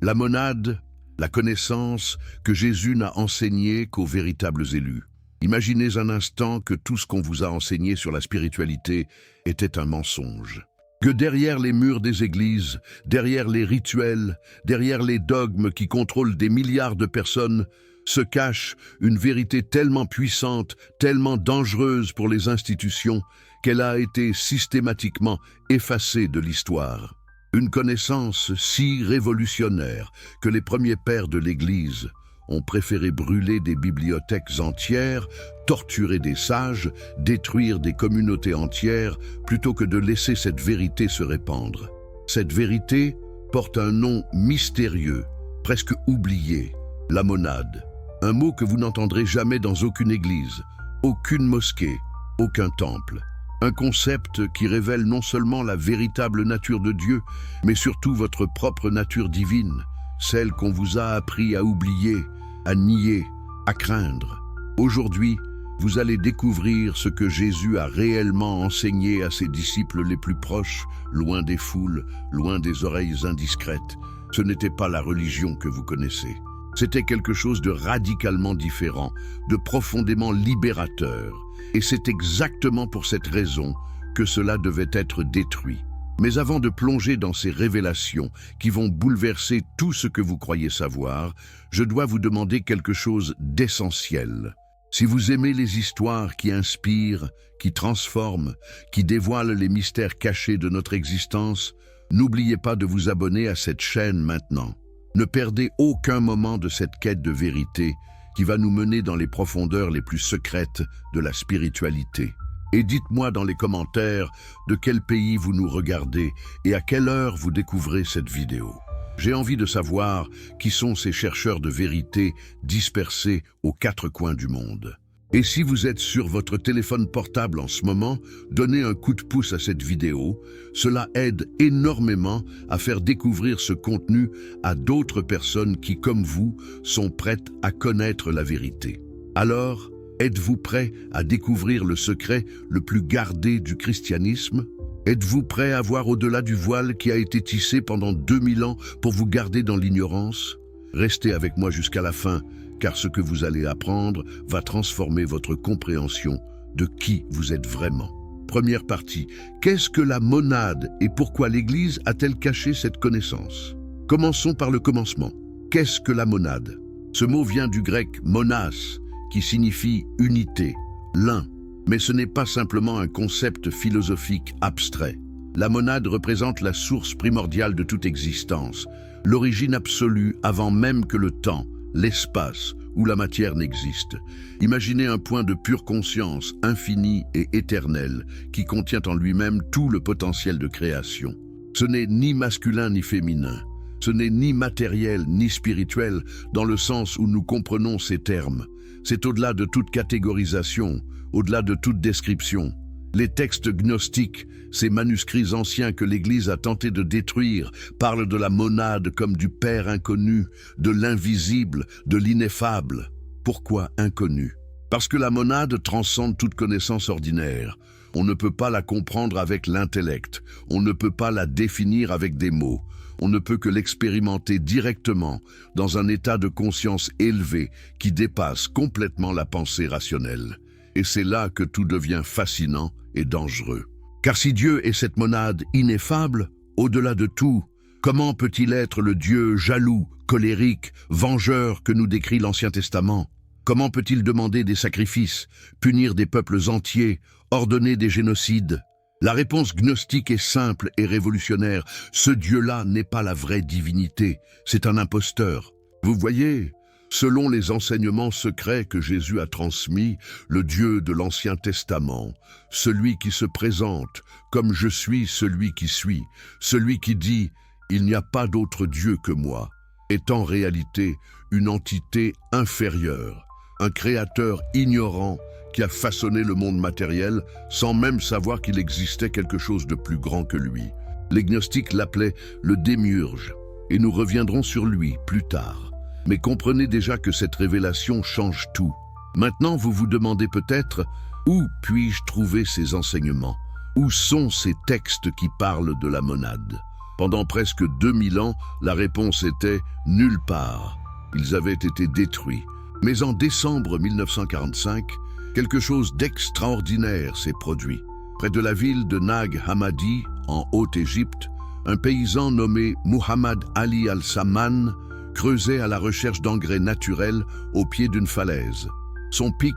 La monade, la connaissance que Jésus n'a enseignée qu'aux véritables élus. Imaginez un instant que tout ce qu'on vous a enseigné sur la spiritualité était un mensonge. Que derrière les murs des églises, derrière les rituels, derrière les dogmes qui contrôlent des milliards de personnes, se cache une vérité tellement puissante, tellement dangereuse pour les institutions, qu'elle a été systématiquement effacée de l'histoire. Une connaissance si révolutionnaire que les premiers pères de l'Église ont préféré brûler des bibliothèques entières, torturer des sages, détruire des communautés entières, plutôt que de laisser cette vérité se répandre. Cette vérité porte un nom mystérieux, presque oublié, la monade. Un mot que vous n'entendrez jamais dans aucune église, aucune mosquée, aucun temple. Un concept qui révèle non seulement la véritable nature de Dieu, mais surtout votre propre nature divine, celle qu'on vous a appris à oublier, à nier, à craindre. Aujourd'hui, vous allez découvrir ce que Jésus a réellement enseigné à ses disciples les plus proches, loin des foules, loin des oreilles indiscrètes. Ce n'était pas la religion que vous connaissez. C'était quelque chose de radicalement différent, de profondément libérateur. Et c'est exactement pour cette raison que cela devait être détruit. Mais avant de plonger dans ces révélations qui vont bouleverser tout ce que vous croyez savoir, je dois vous demander quelque chose d'essentiel. Si vous aimez les histoires qui inspirent, qui transforment, qui dévoilent les mystères cachés de notre existence, n'oubliez pas de vous abonner à cette chaîne maintenant. Ne perdez aucun moment de cette quête de vérité qui va nous mener dans les profondeurs les plus secrètes de la spiritualité. Et dites-moi dans les commentaires de quel pays vous nous regardez et à quelle heure vous découvrez cette vidéo. J'ai envie de savoir qui sont ces chercheurs de vérité dispersés aux quatre coins du monde. Et si vous êtes sur votre téléphone portable en ce moment, donnez un coup de pouce à cette vidéo. Cela aide énormément à faire découvrir ce contenu à d'autres personnes qui, comme vous, sont prêtes à connaître la vérité. Alors, êtes-vous prêt à découvrir le secret le plus gardé du christianisme? Êtes-vous prêt à voir au-delà du voile qui a été tissé pendant 2000 ans pour vous garder dans l'ignorance? Restez avec moi jusqu'à la fin, car ce que vous allez apprendre va transformer votre compréhension de qui vous êtes vraiment. Première partie, qu'est-ce que la monade et pourquoi l'Église a-t-elle caché cette connaissance? Commençons par le commencement. Qu'est-ce que la monade? Ce mot vient du grec monas, qui signifie unité, l'un. Mais ce n'est pas simplement un concept philosophique abstrait. La monade représente la source primordiale de toute existence, l'origine absolue avant même que le temps, l'espace ou la matière n'existe. Imaginez un point de pure conscience, infini et éternel, qui contient en lui-même tout le potentiel de création. Ce n'est ni masculin ni féminin. Ce n'est ni matériel ni spirituel dans le sens où nous comprenons ces termes. C'est au-delà de toute catégorisation, au-delà de toute description. Les textes gnostiques, ces manuscrits anciens que l'Église a tenté de détruire, parlent de la monade comme du Père inconnu, de l'invisible, de l'ineffable. Pourquoi inconnu? Parce que la monade transcende toute connaissance ordinaire. On ne peut pas la comprendre avec l'intellect, on ne peut pas la définir avec des mots. On ne peut que l'expérimenter directement dans un état de conscience élevé qui dépasse complètement la pensée rationnelle. Et c'est là que tout devient fascinant et dangereux. Car si Dieu est cette monade ineffable, au-delà de tout, comment peut-il être le Dieu jaloux, colérique, vengeur que nous décrit l'Ancien Testament? Comment peut-il demander des sacrifices, punir des peuples entiers, ordonner des génocides? La réponse gnostique est simple et révolutionnaire. Ce Dieu-là n'est pas la vraie divinité, c'est un imposteur. Vous voyez, selon les enseignements secrets que Jésus a transmis, le Dieu de l'Ancien Testament, celui qui se présente comme je suis celui qui suis, celui qui dit « il n'y a pas d'autre Dieu que moi », est en réalité une entité inférieure, un créateur ignorant qui a façonné le monde matériel sans même savoir qu'il existait quelque chose de plus grand que lui. Les gnostiques l'appelaient le démiurge, et nous reviendrons sur lui plus tard. Mais comprenez déjà que cette révélation change tout. Maintenant, vous vous demandez peut-être, où puis-je trouver ces enseignements? Où sont ces textes qui parlent de la monade? Pendant presque 2000 ans, la réponse était nulle part. Ils avaient été détruits. Mais en décembre 1945, quelque chose d'extraordinaire s'est produit. Près de la ville de Nag Hammadi, en Haute-Égypte, un paysan nommé Muhammad Ali al-Samman creusait à la recherche d'engrais naturels au pied d'une falaise. Son pic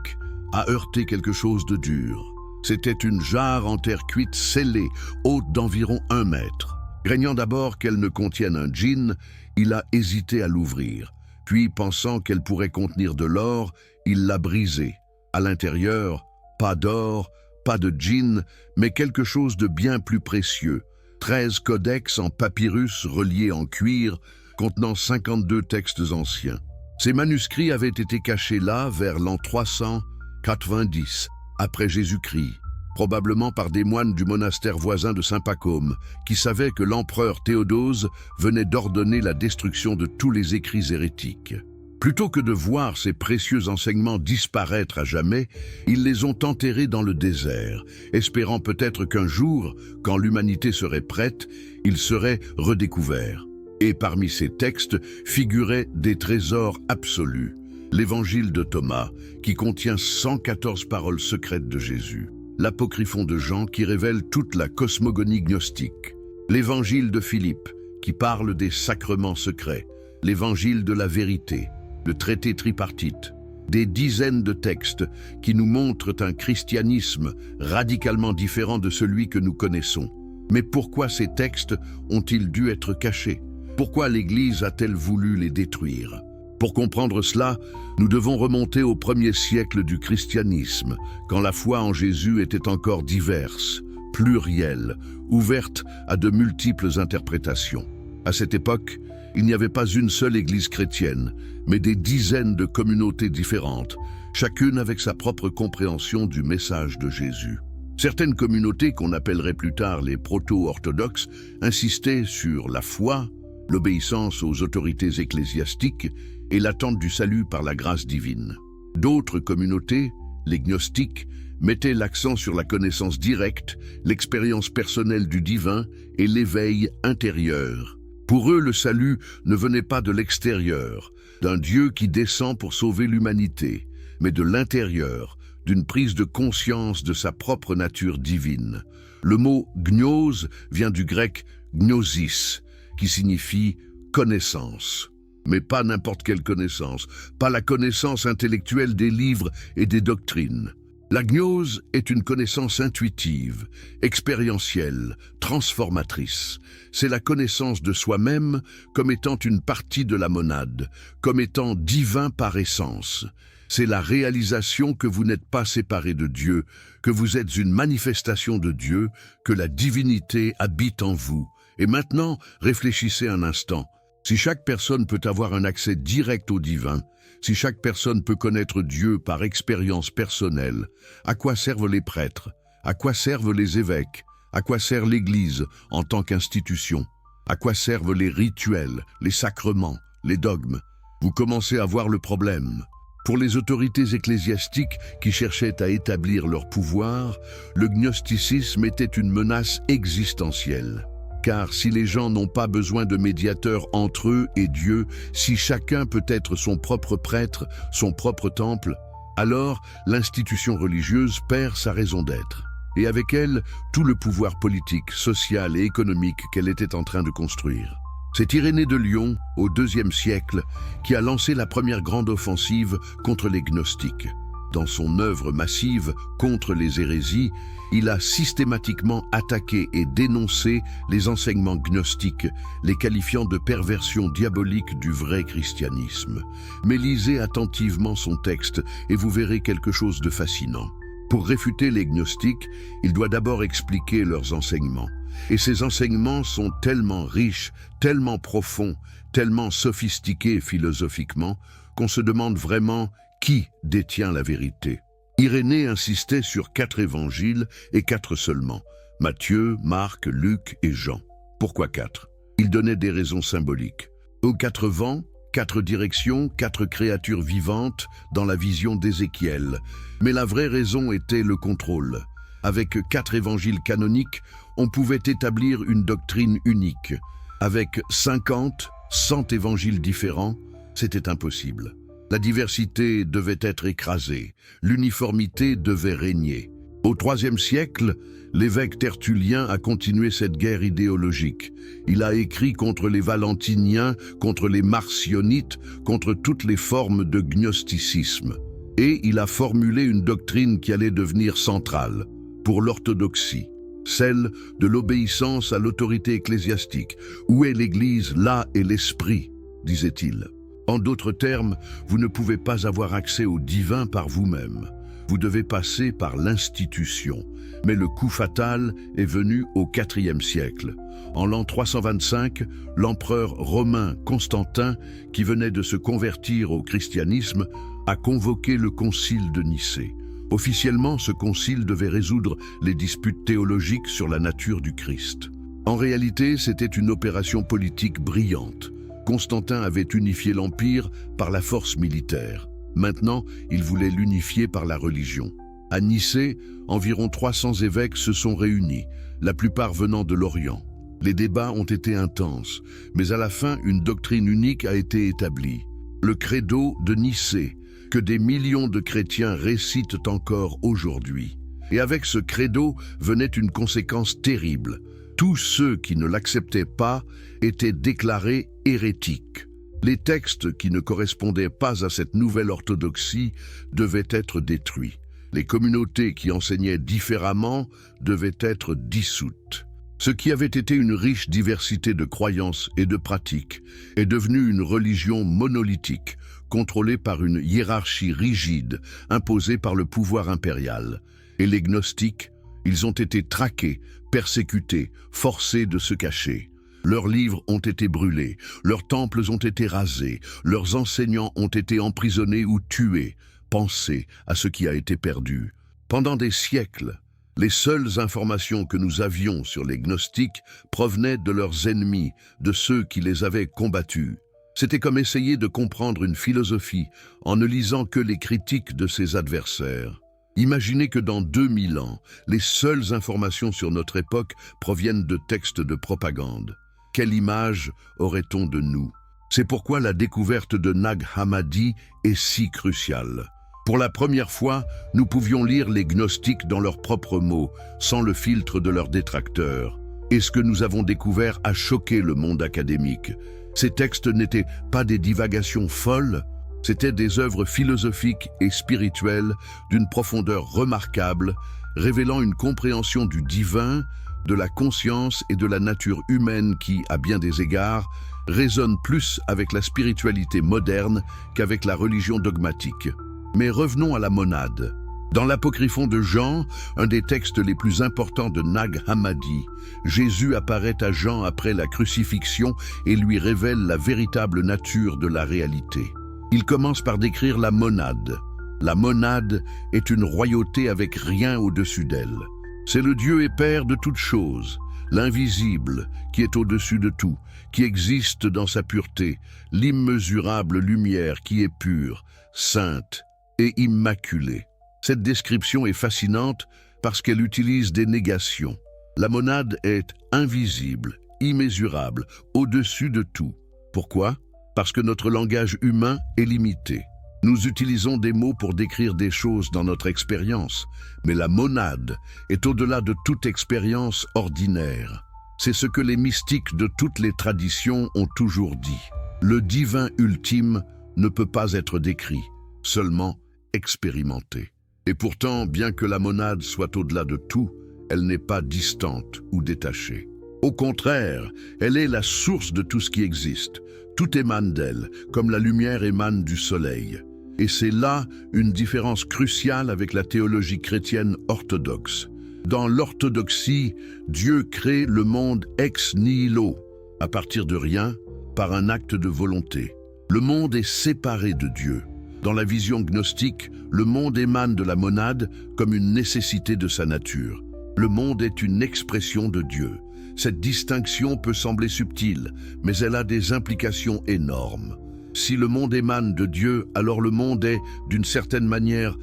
a heurté quelque chose de dur. C'était une jarre en terre cuite scellée, haute d'environ 1 mètre. Craignant d'abord qu'elle ne contienne un djinn, il a hésité à l'ouvrir. Puis, pensant qu'elle pourrait contenir de l'or, il l'a brisée. À l'intérieur, pas d'or, pas de djinn, mais quelque chose de bien plus précieux. 13 codex en papyrus reliés en cuir, contenant 52 textes anciens. Ces manuscrits avaient été cachés là vers l'an 390, après Jésus-Christ, probablement par des moines du monastère voisin de Saint-Pacôme, qui savaient que l'empereur Théodose venait d'ordonner la destruction de tous les écrits hérétiques. Plutôt que de voir ces précieux enseignements disparaître à jamais, ils les ont enterrés dans le désert, espérant peut-être qu'un jour, quand l'humanité serait prête, ils seraient redécouverts. Et parmi ces textes figuraient des trésors absolus. L'évangile de Thomas, qui contient 114 paroles secrètes de Jésus. L'apocryphon de Jean, qui révèle toute la cosmogonie gnostique. L'évangile de Philippe, qui parle des sacrements secrets. L'évangile de la vérité. Le traité tripartite. Des dizaines de textes qui nous montrent un christianisme radicalement différent de celui que nous connaissons. Mais pourquoi ces textes ont-ils dû être cachés? Pourquoi l'Église a-t-elle voulu les détruire? Pour comprendre cela, nous devons remonter au 1er siècle du christianisme, quand la foi en Jésus était encore diverse, plurielle, ouverte à de multiples interprétations. À cette époque, il n'y avait pas une seule église chrétienne, mais des dizaines de communautés différentes, chacune avec sa propre compréhension du message de Jésus. Certaines communautés, qu'on appellerait plus tard les proto-orthodoxes, insistaient sur la foi, l'obéissance aux autorités ecclésiastiques et l'attente du salut par la grâce divine. D'autres communautés, les gnostiques, mettaient l'accent sur la connaissance directe, l'expérience personnelle du divin et l'éveil intérieur. Pour eux, le salut ne venait pas de l'extérieur, d'un Dieu qui descend pour sauver l'humanité, mais de l'intérieur, d'une prise de conscience de sa propre nature divine. Le mot « gnose » vient du grec « gnosis », qui signifie « connaissance ». Mais pas n'importe quelle connaissance, pas la connaissance intellectuelle des livres et des doctrines. La gnose est une connaissance intuitive, expérientielle, transformatrice. C'est la connaissance de soi-même comme étant une partie de la monade, comme étant divin par essence. C'est la réalisation que vous n'êtes pas séparé de Dieu, que vous êtes une manifestation de Dieu, que la divinité habite en vous. Et maintenant, réfléchissez un instant. Si chaque personne peut avoir un accès direct au divin, si chaque personne peut connaître Dieu par expérience personnelle, à quoi servent les prêtres? À quoi servent les évêques? À quoi sert l'Église en tant qu'institution? À quoi servent les rituels, les sacrements, les dogmes? Vous commencez à voir le problème. Pour les autorités ecclésiastiques qui cherchaient à établir leur pouvoir, le gnosticisme était une menace existentielle. Car si les gens n'ont pas besoin de médiateurs entre eux et Dieu, si chacun peut être son propre prêtre, son propre temple, alors l'institution religieuse perd sa raison d'être. Et avec elle, tout le pouvoir politique, social et économique qu'elle était en train de construire. C'est Irénée de Lyon, au IIe siècle, qui a lancé la première grande offensive contre les gnostiques. Dans son œuvre massive contre les hérésies, il a systématiquement attaqué et dénoncé les enseignements gnostiques, les qualifiant de perversion diabolique du vrai christianisme. Mais lisez attentivement son texte et vous verrez quelque chose de fascinant. Pour réfuter les gnostiques, il doit d'abord expliquer leurs enseignements. Et ces enseignements sont tellement riches, tellement profonds, tellement sophistiqués philosophiquement, qu'on se demande vraiment qui détient la vérité. Irénée insistait sur 4 évangiles et 4 seulement, Matthieu, Marc, Luc et Jean. Pourquoi 4? Il donnait des raisons symboliques. Aux 4 vents, 4 directions, 4 créatures vivantes dans la vision d'Ézéchiel. Mais la vraie raison était le contrôle. avec 4 évangiles canoniques, on pouvait établir une doctrine unique. Avec 50, 100 évangiles différents, c'était impossible. La diversité devait être écrasée, l'uniformité devait régner. Au IIIe siècle, l'évêque Tertullien a continué cette guerre idéologique. Il a écrit contre les valentiniens, contre les marcionites, contre toutes les formes de gnosticisme. Et il a formulé une doctrine qui allait devenir centrale pour l'orthodoxie, celle de l'obéissance à l'autorité ecclésiastique. Où est l'Église, là est l'Esprit, disait-il. En d'autres termes, vous ne pouvez pas avoir accès au divin par vous-même. Vous devez passer par l'institution. Mais le coup fatal est venu au IVe siècle. En l'an 325, l'empereur romain Constantin, qui venait de se convertir au christianisme, a convoqué le concile de Nicée. Officiellement, ce concile devait résoudre les disputes théologiques sur la nature du Christ. En réalité, c'était une opération politique brillante. Constantin avait unifié l'Empire par la force militaire. Maintenant, il voulait l'unifier par la religion. À Nicée, environ 300 évêques se sont réunis, la plupart venant de l'Orient. Les débats ont été intenses, mais à la fin, une doctrine unique a été établie. Le credo de Nicée, que des millions de chrétiens récitent encore aujourd'hui. Et avec ce credo venait une conséquence terrible. Tous ceux qui ne l'acceptaient pas étaient déclarés hérétiques. Les textes qui ne correspondaient pas à cette nouvelle orthodoxie devaient être détruits. Les communautés qui enseignaient différemment devaient être dissoutes. Ce qui avait été une riche diversité de croyances et de pratiques est devenu une religion monolithique, contrôlée par une hiérarchie rigide, imposée par le pouvoir impérial. Et les gnostiques, ils ont été traqués, persécutés, forcés de se cacher. Leurs livres ont été brûlés, leurs temples ont été rasés, leurs enseignants ont été emprisonnés ou tués. Pensez à ce qui a été perdu. Pendant des siècles, les seules informations que nous avions sur les gnostiques provenaient de leurs ennemis, de ceux qui les avaient combattus. C'était comme essayer de comprendre une philosophie en ne lisant que les critiques de ses adversaires. Imaginez que dans 2000 ans, les seules informations sur notre époque proviennent de textes de propagande. Quelle image aurait-on de nous? C'est pourquoi la découverte de Nag Hammadi est si cruciale. Pour la première fois, nous pouvions lire les gnostiques dans leurs propres mots, sans le filtre de leurs détracteurs. Et ce que nous avons découvert a choqué le monde académique. Ces textes n'étaient pas des divagations folles, c'étaient des œuvres philosophiques et spirituelles d'une profondeur remarquable, révélant une compréhension du divin, de la conscience et de la nature humaine qui, à bien des égards, résonne plus avec la spiritualité moderne qu'avec la religion dogmatique. Mais revenons à la monade. Dans l'Apocryphon de Jean, un des textes les plus importants de Nag Hammadi, Jésus apparaît à Jean après la crucifixion et lui révèle la véritable nature de la réalité. Il commence par décrire la monade. La monade est une royauté avec rien au-dessus d'elle. C'est le Dieu et Père de toutes choses, l'invisible qui est au-dessus de tout, qui existe dans sa pureté, l'immesurable lumière qui est pure, sainte et immaculée. Cette description est fascinante parce qu'elle utilise des négations. La monade est invisible, immesurable, au-dessus de tout. Pourquoi? Parce que notre langage humain est limité. Nous utilisons des mots pour décrire des choses dans notre expérience, mais la monade est au-delà de toute expérience ordinaire. C'est ce que les mystiques de toutes les traditions ont toujours dit. Le divin ultime ne peut pas être décrit, seulement expérimenté. Et pourtant, bien que la monade soit au-delà de tout, elle n'est pas distante ou détachée. Au contraire, elle est la source de tout ce qui existe. Tout émane d'elle, comme la lumière émane du soleil. Et c'est là une différence cruciale avec la théologie chrétienne orthodoxe. Dans l'orthodoxie, Dieu crée le monde ex nihilo, à partir de rien, par un acte de volonté. Le monde est séparé de Dieu. Dans la vision gnostique, le monde émane de la monade comme une nécessité de sa nature. Le monde est une expression de Dieu. Cette distinction peut sembler subtile, mais elle a des implications énormes. Si le monde émane de Dieu, alors le monde est, d'une certaine manière,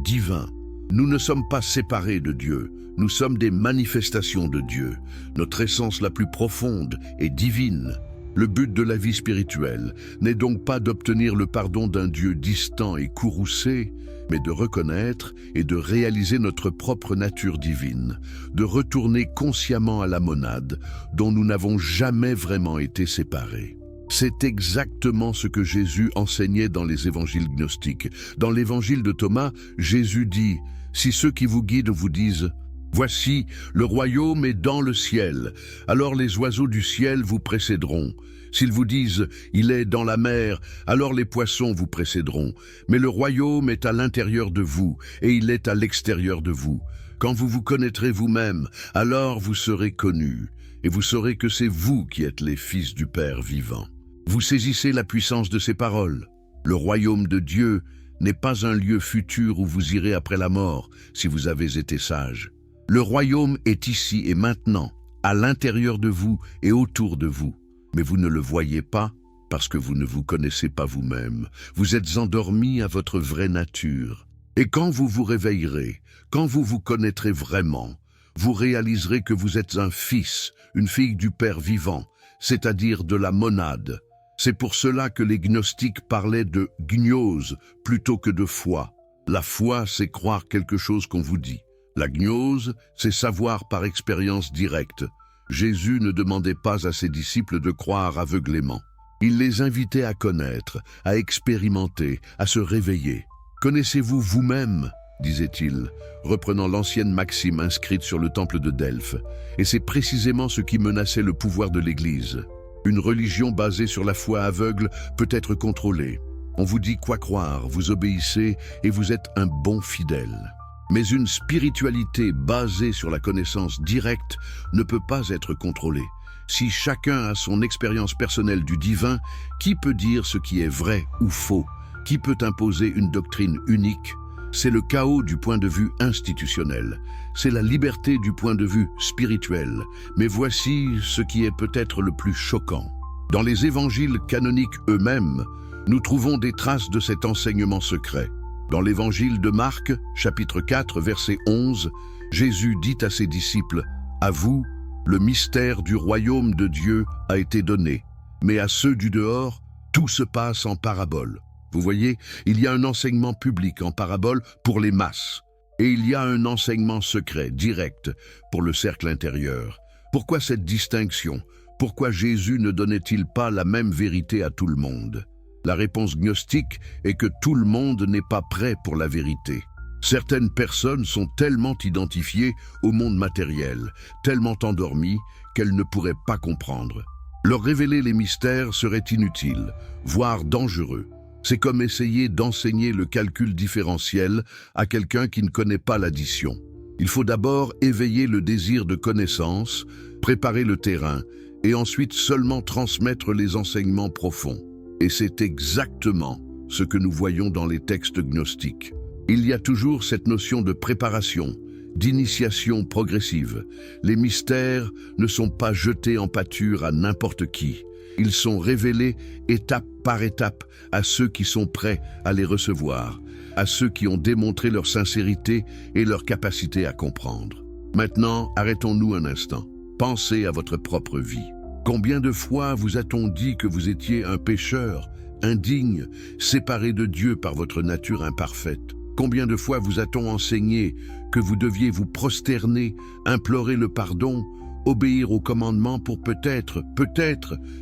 divin. Nous ne sommes pas séparés de Dieu, nous sommes des manifestations de Dieu. Notre essence la plus profonde est divine. Le but de la vie spirituelle n'est donc pas d'obtenir le pardon d'un Dieu distant et courroucé, mais de reconnaître et de réaliser notre propre nature divine, de retourner consciemment à la monade dont nous n'avons jamais vraiment été séparés. C'est exactement ce que Jésus enseignait dans les évangiles gnostiques. Dans l'évangile de Thomas, Jésus dit « Si ceux qui vous guident vous disent « Voici, le royaume est dans le ciel », alors les oiseaux du ciel vous précéderont. S'ils vous disent « Il est dans la mer », alors les poissons vous précéderont. Mais le royaume est à l'intérieur de vous, et il est à l'extérieur de vous. Quand vous vous connaîtrez vous-même, alors vous serez connus, et vous saurez que c'est vous qui êtes les fils du Père vivant. Vous saisissez la puissance de ces paroles. Le royaume de Dieu n'est pas un lieu futur où vous irez après la mort, si vous avez été sage. Le royaume est ici et maintenant, à l'intérieur de vous et autour de vous. Mais vous ne le voyez pas parce que vous ne vous connaissez pas vous-même. Vous êtes endormis à votre vraie nature. Et quand vous vous réveillerez, quand vous vous connaîtrez vraiment, vous réaliserez que vous êtes un fils, une fille du Père vivant, c'est-à-dire de la monade. C'est pour cela que les gnostiques parlaient de gnose plutôt que de foi. La foi, c'est croire quelque chose qu'on vous dit. La gnose, c'est savoir par expérience directe. Jésus ne demandait pas à ses disciples de croire aveuglément. Il les invitait à connaître, à expérimenter, à se réveiller. « Connaissez-vous vous-même » disait-il, reprenant l'ancienne maxime inscrite sur le temple de Delphes. Et c'est précisément ce qui menaçait le pouvoir de l'Église. Une religion basée sur la foi aveugle peut être contrôlée. On vous dit quoi croire, vous obéissez et vous êtes un bon fidèle. Mais une spiritualité basée sur la connaissance directe ne peut pas être contrôlée. Si chacun a son expérience personnelle du divin, qui peut dire ce qui est vrai ou faux? Qui peut imposer une doctrine unique? C'est le chaos du point de vue institutionnel. C'est la liberté du point de vue spirituel. Mais voici ce qui est peut-être le plus choquant. Dans les évangiles canoniques eux-mêmes, nous trouvons des traces de cet enseignement secret. Dans l'évangile de Marc, chapitre 4, verset 11, Jésus dit à ses disciples « À vous, le mystère du royaume de Dieu a été donné, mais à ceux du dehors, tout se passe en parabole. » Vous voyez, il y a un enseignement public en parabole pour les masses, et il y a un enseignement secret, direct, pour le cercle intérieur. Pourquoi cette distinction? Pourquoi Jésus ne donnait-il pas la même vérité à tout le monde? La réponse gnostique est que tout le monde n'est pas prêt pour la vérité. Certaines personnes sont tellement identifiées au monde matériel, tellement endormies qu'elles ne pourraient pas comprendre. Leur révéler les mystères serait inutile, voire dangereux. C'est comme essayer d'enseigner le calcul différentiel à quelqu'un qui ne connaît pas l'addition. Il faut d'abord éveiller le désir de connaissance, préparer le terrain, et ensuite seulement transmettre les enseignements profonds. Et c'est exactement ce que nous voyons dans les textes gnostiques. Il y a toujours cette notion de préparation, d'initiation progressive. Les mystères ne sont pas jetés en pâture à n'importe qui. Ils sont révélés étape par étape à ceux qui sont prêts à les recevoir, à ceux qui ont démontré leur sincérité et leur capacité à comprendre. Maintenant, arrêtons-nous un instant. Pensez à votre propre vie. Combien de fois vous a-t-on dit que vous étiez un pécheur, indigne, séparé de Dieu par votre nature imparfaite? Combien de fois vous a-t-on enseigné que vous deviez vous prosterner, implorer le pardon, obéir aux commandements pour peut-être,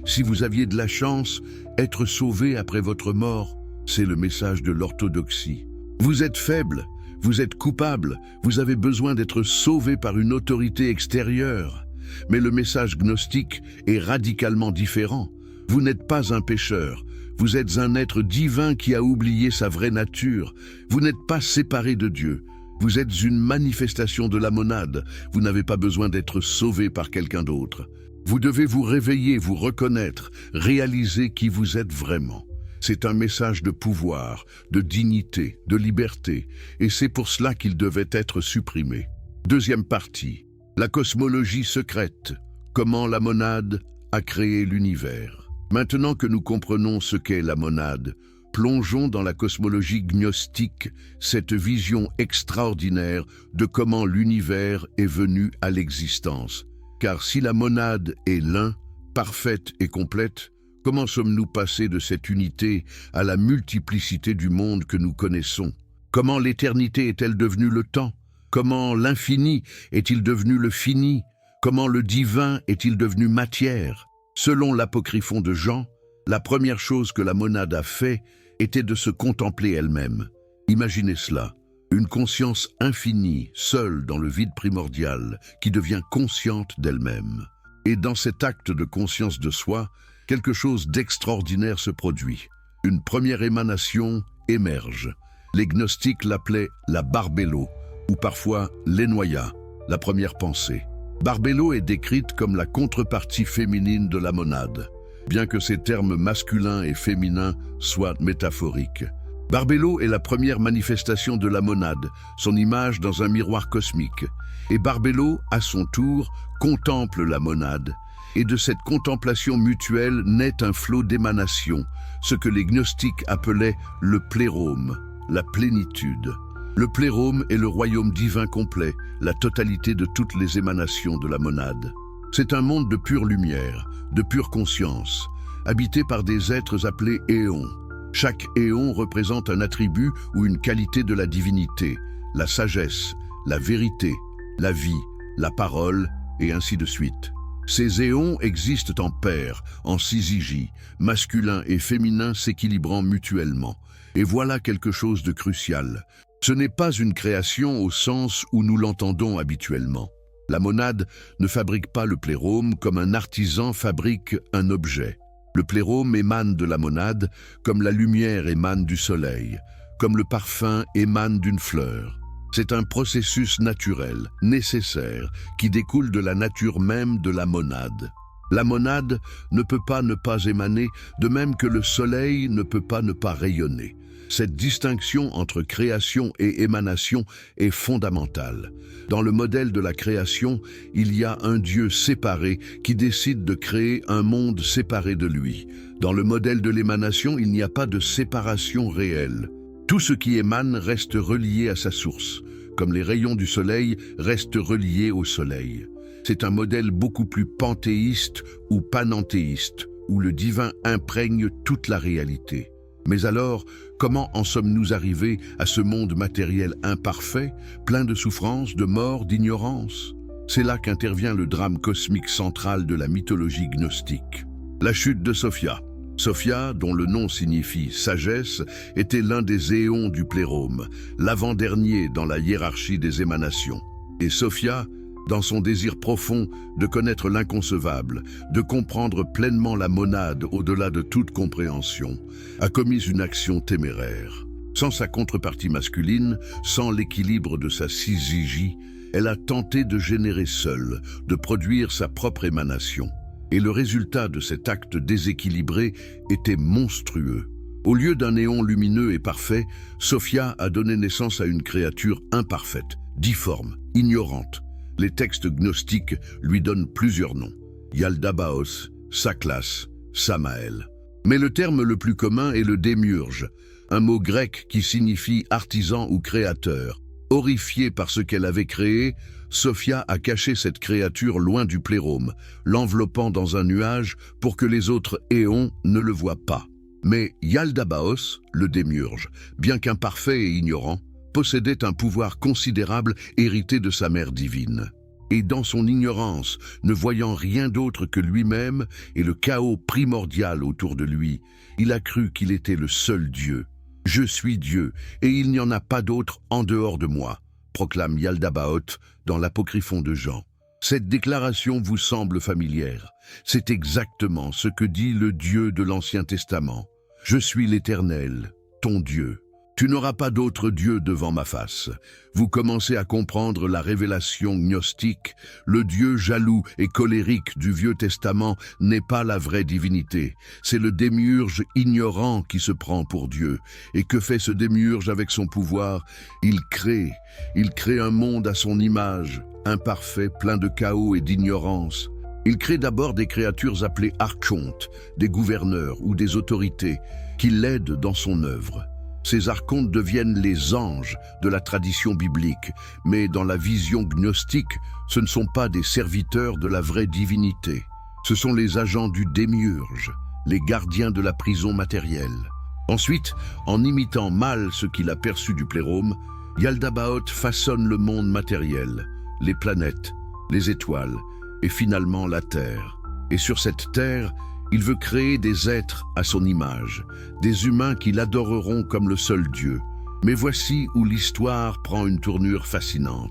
si vous aviez de la chance, être sauvé après votre mort? C'est le message de l'orthodoxie. Vous êtes faible, vous êtes coupable, vous avez besoin d'être sauvé par une autorité extérieure. Mais le message gnostique est radicalement différent. Vous n'êtes pas un pécheur, vous êtes un être divin qui a oublié sa vraie nature. Vous n'êtes pas séparé de Dieu. Vous êtes une manifestation de la monade. Vous n'avez pas besoin d'être sauvé par quelqu'un d'autre. Vous devez vous réveiller, vous reconnaître, réaliser qui vous êtes vraiment. C'est un message de pouvoir, de dignité, de liberté, et c'est pour cela qu'il devait être supprimé. Deuxième partie, la cosmologie secrète. Comment la monade a créé l'univers. Maintenant que nous comprenons ce qu'est la monade, plongeons dans la cosmologie gnostique, cette vision extraordinaire de comment l'univers est venu à l'existence. Car si la monade est l'un, parfaite et complète, comment sommes-nous passés de cette unité à la multiplicité du monde que nous connaissons? Comment l'éternité est-elle devenue le temps? Comment l'infini est-il devenu le fini? Comment le divin est-il devenu matière? Selon l'apocryphon de Jean, la première chose que la monade a fait était de se contempler elle-même. Imaginez cela, une conscience infinie, seule dans le vide primordial, qui devient consciente d'elle-même. Et dans cet acte de conscience de soi, quelque chose d'extraordinaire se produit. Une première émanation émerge. Les gnostiques l'appelaient la barbello, ou parfois l'enoia, la première pensée. Barbello est décrite comme la contrepartie féminine de la monade, bien que ces termes masculins et féminins soient métaphoriques. Barbello est la première manifestation de la monade, son image dans un miroir cosmique. Et Barbello, à son tour, contemple la monade. Et de cette contemplation mutuelle naît un flot d'émanation, ce que les gnostiques appelaient le plérome, la plénitude. Le plérome est le royaume divin complet, la totalité de toutes les émanations de la monade. C'est un monde de pure lumière, de pure conscience, habité par des êtres appelés éons. Chaque éon représente un attribut ou une qualité de la divinité, la sagesse, la vérité, la vie, la parole, et ainsi de suite. Ces éons existent en paires, en syzygie, masculin et féminin s'équilibrant mutuellement. Et voilà quelque chose de crucial. Ce n'est pas une création au sens où nous l'entendons habituellement. La monade ne fabrique pas le plérome comme un artisan fabrique un objet. Le plérome émane de la monade comme la lumière émane du soleil, comme le parfum émane d'une fleur. C'est un processus naturel, nécessaire, qui découle de la nature même de la monade. La monade ne peut pas ne pas émaner, de même que le soleil ne peut pas ne pas rayonner. Cette distinction entre création et émanation est fondamentale. Dans le modèle de la création, il y a un Dieu séparé qui décide de créer un monde séparé de lui. Dans le modèle de l'émanation, il n'y a pas de séparation réelle. Tout ce qui émane reste relié à sa source, comme les rayons du soleil restent reliés au soleil. C'est un modèle beaucoup plus panthéiste ou panenthéiste, où le divin imprègne toute la réalité. Mais alors, comment en sommes-nous arrivés à ce monde matériel imparfait, plein de souffrances, de mort, d'ignorance? C'est là qu'intervient le drame cosmique central de la mythologie gnostique. La chute de Sophia. Sophia, dont le nom signifie sagesse, était l'un des éons du plérome, l'avant-dernier dans la hiérarchie des émanations. Et Sophia, dans son désir profond de connaître l'inconcevable, de comprendre pleinement la monade au-delà de toute compréhension, a commis une action téméraire. Sans sa contrepartie masculine, sans l'équilibre de sa syzygie, elle a tenté de générer seule, de produire sa propre émanation. Et le résultat de cet acte déséquilibré était monstrueux. Au lieu d'un néon lumineux et parfait, Sophia a donné naissance à une créature imparfaite, difforme, ignorante. Les textes gnostiques lui donnent plusieurs noms. Yaldabaoth, Saklas, Samaël. Mais le terme le plus commun est le démiurge, un mot grec qui signifie artisan ou créateur. Horrifiée par ce qu'elle avait créé, Sophia a caché cette créature loin du plérome, l'enveloppant dans un nuage pour que les autres éons ne le voient pas. Mais Yaldabaoth, le démiurge, bien qu'imparfait et ignorant, possédait un pouvoir considérable hérité de sa mère divine. Et dans son ignorance, ne voyant rien d'autre que lui-même et le chaos primordial autour de lui, il a cru qu'il était le seul Dieu. « Je suis Dieu, et il n'y en a pas d'autre en dehors de moi », proclame Yaldabaoth dans l'apocryphon de Jean. Cette déclaration vous semble familière. C'est exactement ce que dit le Dieu de l'Ancien Testament. « Je suis l'Éternel, ton Dieu. Tu n'auras pas d'autre Dieu devant ma face. » Vous commencez à comprendre la révélation gnostique. Le Dieu jaloux et colérique du Vieux Testament n'est pas la vraie divinité. C'est le démiurge ignorant qui se prend pour Dieu. Et que fait ce démiurge avec son pouvoir? Il crée un monde à son image, imparfait, plein de chaos et d'ignorance. Il crée d'abord des créatures appelées archontes, des gouverneurs ou des autorités. qui l'aident dans son œuvre. Ces archontes deviennent les anges de la tradition biblique, mais dans la vision gnostique, ce ne sont pas des serviteurs de la vraie divinité. Ce sont les agents du démiurge, les gardiens de la prison matérielle. Ensuite, en imitant mal ce qu'il a perçu du plérôme, Yaldabaoth façonne le monde matériel, les planètes, les étoiles et finalement la Terre. Et sur cette Terre, il veut créer des êtres à son image, des humains qui l'adoreront comme le seul Dieu. Mais voici où l'histoire prend une tournure fascinante.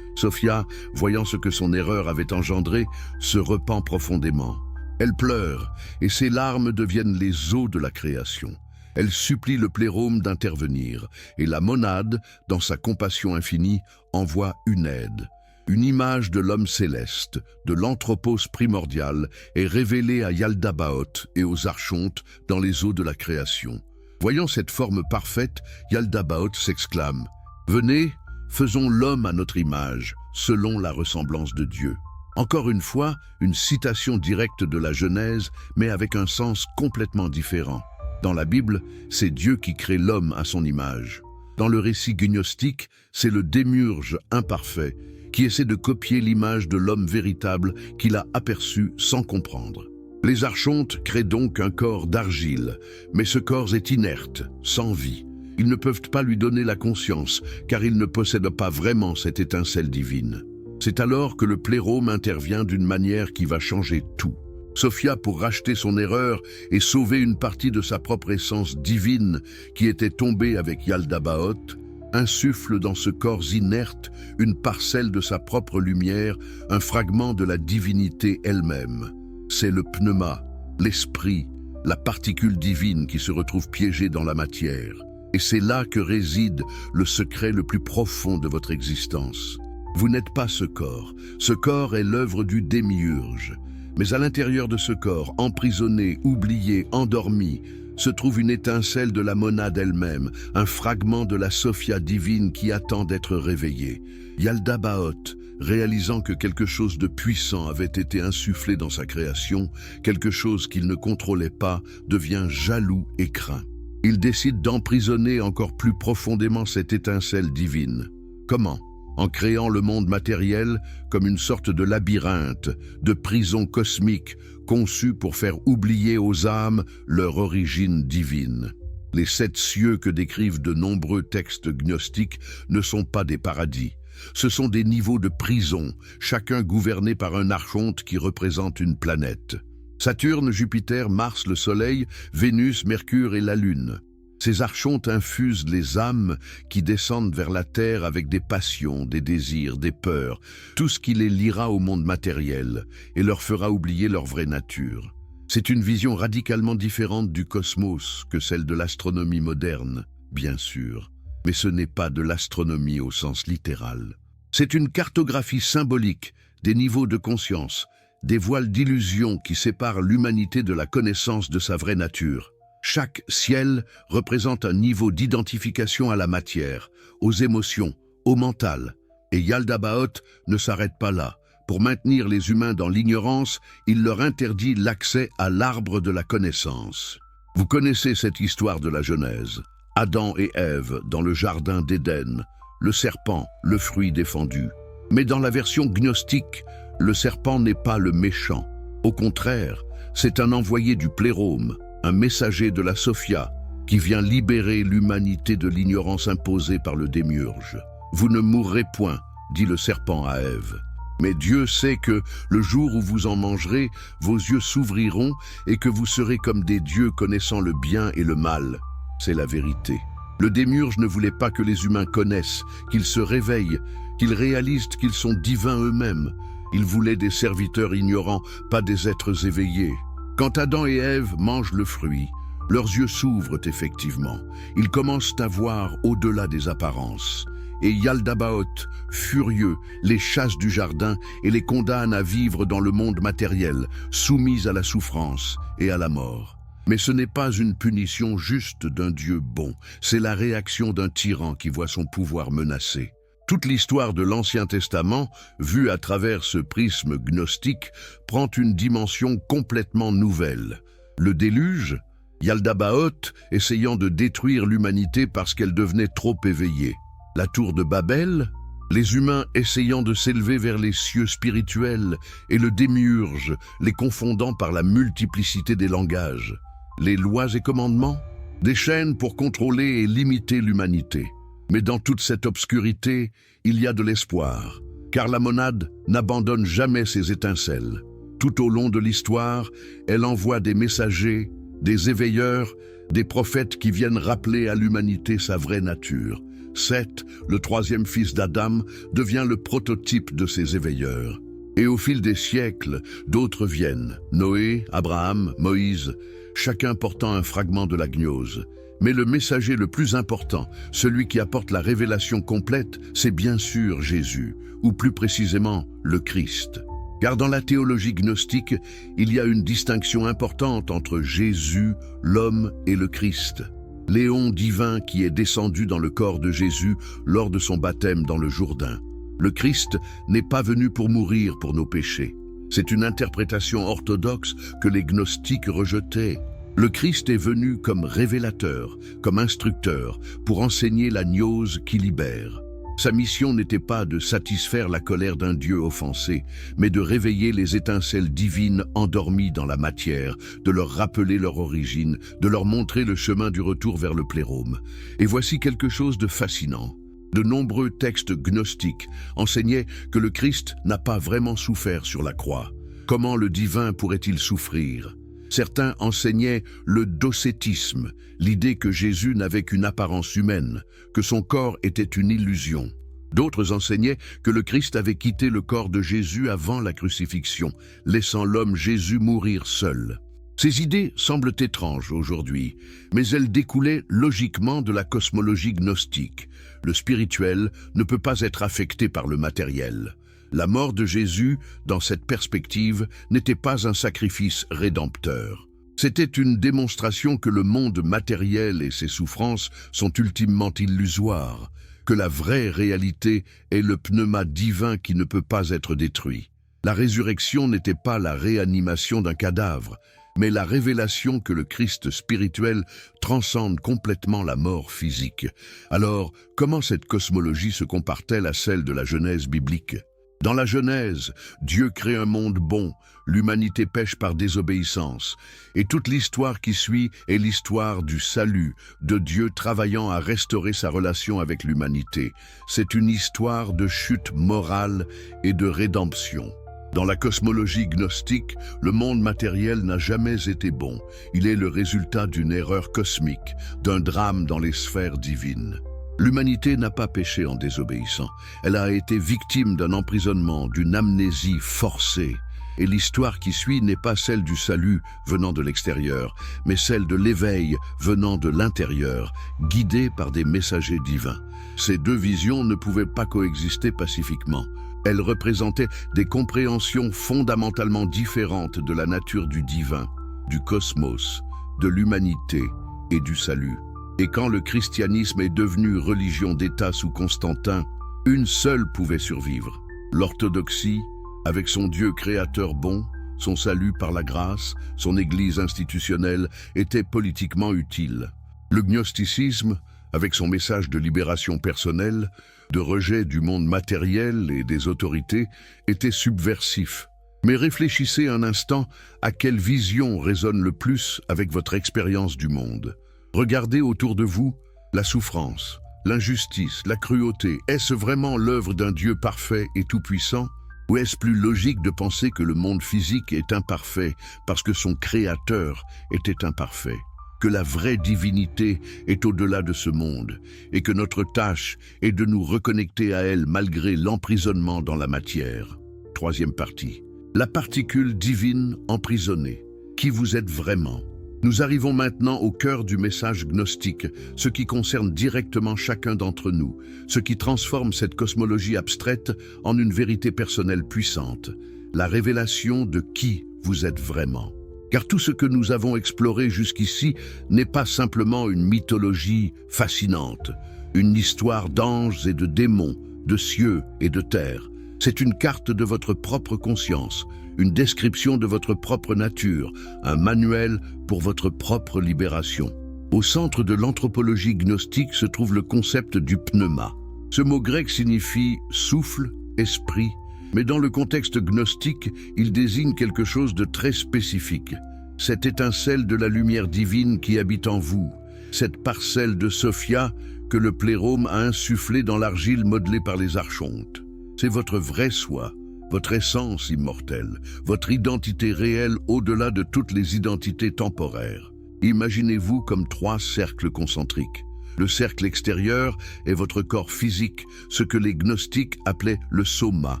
Sophia, voyant ce que son erreur avait engendré, se repent profondément. Elle pleure, et ses larmes deviennent les eaux de la création. Elle supplie le plérôme d'intervenir, et la monade, dans sa compassion infinie, envoie une aide. Une image de l'homme céleste, de l'anthropos primordial, est révélée à Yaldabaoth et aux archontes dans les eaux de la création. Voyant cette forme parfaite, Yaldabaoth s'exclame « Venez, faisons l'homme à notre image, selon la ressemblance de Dieu ». Encore une fois, une citation directe de la Genèse, mais avec un sens complètement différent. Dans la Bible, c'est Dieu qui crée l'homme à son image. Dans le récit gnostique, c'est le démiurge imparfait qui essaie de copier l'image de l'homme véritable qu'il a aperçu sans comprendre. Les archontes créent donc un corps d'argile, mais ce corps est inerte, sans vie. Ils ne peuvent pas lui donner la conscience, car il ne possède pas vraiment cette étincelle divine. C'est alors que le plérôme intervient d'une manière qui va changer tout. Sophia, pour racheter son erreur et sauver une partie de sa propre essence divine qui était tombée avec Yaldabaoth, insuffle dans ce corps inerte une parcelle de sa propre lumière, un fragment de la divinité elle-même. C'est le pneuma, l'esprit, la particule divine qui se retrouve piégée dans la matière. Et c'est là que réside le secret le plus profond de votre existence. Vous n'êtes pas ce corps est l'œuvre du démiurge. Mais à l'intérieur de ce corps, emprisonné, oublié, endormi, se trouve une étincelle de la monade elle-même, un fragment de la Sophia divine qui attend d'être réveillée. Yaldabaoth, réalisant que quelque chose de puissant avait été insufflé dans sa création, quelque chose qu'il ne contrôlait pas, devient jaloux et craint. Il décide d'emprisonner encore plus profondément cette étincelle divine. Comment ? En créant le monde matériel comme une sorte de labyrinthe, de prison cosmique, conçue pour faire oublier aux âmes leur origine divine. Les 7 cieux que décrivent de nombreux textes gnostiques ne sont pas des paradis. Ce sont des niveaux de prison, chacun gouverné par un archonte qui représente une planète. Saturne, Jupiter, Mars, le Soleil, Vénus, Mercure et la Lune. Ces archontes infusent les âmes qui descendent vers la terre avec des passions, des désirs, des peurs, tout ce qui les liera au monde matériel et leur fera oublier leur vraie nature. C'est une vision radicalement différente du cosmos que celle de l'astronomie moderne, bien sûr, mais ce n'est pas de l'astronomie au sens littéral. C'est une cartographie symbolique des niveaux de conscience, des voiles d'illusion qui séparent l'humanité de la connaissance de sa vraie nature. Chaque ciel représente un niveau d'identification à la matière, aux émotions, au mental. Et Yaldabaoth ne s'arrête pas là. Pour maintenir les humains dans l'ignorance, il leur interdit l'accès à l'arbre de la connaissance. Vous connaissez cette histoire de la Genèse. Adam et Ève dans le jardin d'Éden, le serpent, le fruit défendu. Mais dans la version gnostique, le serpent n'est pas le méchant. Au contraire, c'est un envoyé du plérôme, un messager de la Sophia qui vient libérer l'humanité de l'ignorance imposée par le démiurge. Vous ne mourrez point, dit le serpent à Ève. Mais Dieu sait que, le jour où vous en mangerez, vos yeux s'ouvriront et que vous serez comme des dieux connaissant le bien et le mal. C'est la vérité. Le démiurge ne voulait pas que les humains connaissent, qu'ils se réveillent, qu'ils réalisent qu'ils sont divins eux-mêmes. Il voulait des serviteurs ignorants, pas des êtres éveillés. Quand Adam et Ève mangent le fruit, leurs yeux s'ouvrent effectivement. Ils commencent à voir au-delà des apparences. Et Yaldabaoth, furieux, les chasse du jardin et les condamne à vivre dans le monde matériel, soumis à la souffrance et à la mort. Mais ce n'est pas une punition juste d'un Dieu bon, c'est la réaction d'un tyran qui voit son pouvoir menacé. Toute l'histoire de l'Ancien Testament, vue à travers ce prisme gnostique, prend une dimension complètement nouvelle. Le déluge, Yaldabaoth essayant de détruire l'humanité parce qu'elle devenait trop éveillée. La tour de Babel, les humains essayant de s'élever vers les cieux spirituels et le démiurge, les confondant par la multiplicité des langages. Les lois et commandements, des chaînes pour contrôler et limiter l'humanité. Mais dans toute cette obscurité, il y a de l'espoir, car la monade n'abandonne jamais ses étincelles. Tout au long de l'histoire, elle envoie des messagers, des éveilleurs, des prophètes qui viennent rappeler à l'humanité sa vraie nature. Seth, le troisième fils d'Adam, devient le prototype de ces éveilleurs. Et au fil des siècles, d'autres viennent. Noé, Abraham, Moïse, chacun portant un fragment de la gnose. Mais le messager le plus important, celui qui apporte la révélation complète, c'est bien sûr Jésus, ou plus précisément le Christ. Car dans la théologie gnostique, il y a une distinction importante entre Jésus, l'homme et le Christ. Léon divin qui est descendu dans le corps de Jésus lors de son baptême dans le Jourdain. Le Christ n'est pas venu pour mourir pour nos péchés. C'est une interprétation orthodoxe que les gnostiques rejetaient. Le Christ est venu comme révélateur, comme instructeur, pour enseigner la gnose qui libère. Sa mission n'était pas de satisfaire la colère d'un Dieu offensé, mais de réveiller les étincelles divines endormies dans la matière, de leur rappeler leur origine, de leur montrer le chemin du retour vers le plérôme. Et voici quelque chose de fascinant. De nombreux textes gnostiques enseignaient que le Christ n'a pas vraiment souffert sur la croix. Comment le divin pourrait-il souffrir ? Certains enseignaient le docétisme, l'idée que Jésus n'avait qu'une apparence humaine, que son corps était une illusion. D'autres enseignaient que le Christ avait quitté le corps de Jésus avant la crucifixion, laissant l'homme Jésus mourir seul. Ces idées semblent étranges aujourd'hui, mais elles découlaient logiquement de la cosmologie gnostique. Le spirituel ne peut pas être affecté par le matériel. La mort de Jésus, dans cette perspective, n'était pas un sacrifice rédempteur. C'était une démonstration que le monde matériel et ses souffrances sont ultimement illusoires, que la vraie réalité est le pneuma divin qui ne peut pas être détruit. La résurrection n'était pas la réanimation d'un cadavre, mais la révélation que le Christ spirituel transcende complètement la mort physique. Alors, comment cette cosmologie se compare-t-elle à celle de la Genèse biblique ? Dans la Genèse, Dieu crée un monde bon, l'humanité pêche par désobéissance, et toute l'histoire qui suit est l'histoire du salut, de Dieu travaillant à restaurer sa relation avec l'humanité. C'est une histoire de chute morale et de rédemption. Dans la cosmologie gnostique, le monde matériel n'a jamais été bon. Il est le résultat d'une erreur cosmique, d'un drame dans les sphères divines. L'humanité n'a pas péché en désobéissant. Elle a été victime d'un emprisonnement, d'une amnésie forcée. Et l'histoire qui suit n'est pas celle du salut venant de l'extérieur, mais celle de l'éveil venant de l'intérieur, guidée par des messagers divins. Ces deux visions ne pouvaient pas coexister pacifiquement. Elles représentaient des compréhensions fondamentalement différentes de la nature du divin, du cosmos, de l'humanité et du salut. Et quand le christianisme est devenu religion d'État sous Constantin, une seule pouvait survivre. L'orthodoxie, avec son Dieu créateur bon, son salut par la grâce, son Église institutionnelle, était politiquement utile. Le gnosticisme, avec son message de libération personnelle, de rejet du monde matériel et des autorités, était subversif. Mais réfléchissez un instant à quelle vision résonne le plus avec votre expérience du monde. Regardez autour de vous la souffrance, l'injustice, la cruauté. Est-ce vraiment l'œuvre d'un Dieu parfait et tout-puissant? Ou est-ce plus logique de penser que le monde physique est imparfait parce que son créateur était imparfait? Que la vraie divinité est au-delà de ce monde et que notre tâche est de nous reconnecter à elle malgré l'emprisonnement dans la matière. Troisième partie. La particule divine emprisonnée. Qui vous êtes vraiment? Nous arrivons maintenant au cœur du message gnostique, ce qui concerne directement chacun d'entre nous, ce qui transforme cette cosmologie abstraite en une vérité personnelle puissante, la révélation de qui vous êtes vraiment. Car tout ce que nous avons exploré jusqu'ici n'est pas simplement une mythologie fascinante, une histoire d'anges et de démons, de cieux et de terre. C'est une carte de votre propre conscience, une description de votre propre nature, un manuel pour votre propre libération. Au centre de l'anthropologie gnostique se trouve le concept du pneuma. Ce mot grec signifie souffle, esprit, mais dans le contexte gnostique, il désigne quelque chose de très spécifique. Cette étincelle de la lumière divine qui habite en vous, cette parcelle de Sophia que le plérôme a insufflée dans l'argile modelée par les archontes. C'est votre vrai soi, votre essence immortelle, votre identité réelle au-delà de toutes les identités temporaires. Imaginez-vous comme 3 cercles concentriques. Le cercle extérieur est votre corps physique, ce que les gnostiques appelaient le soma,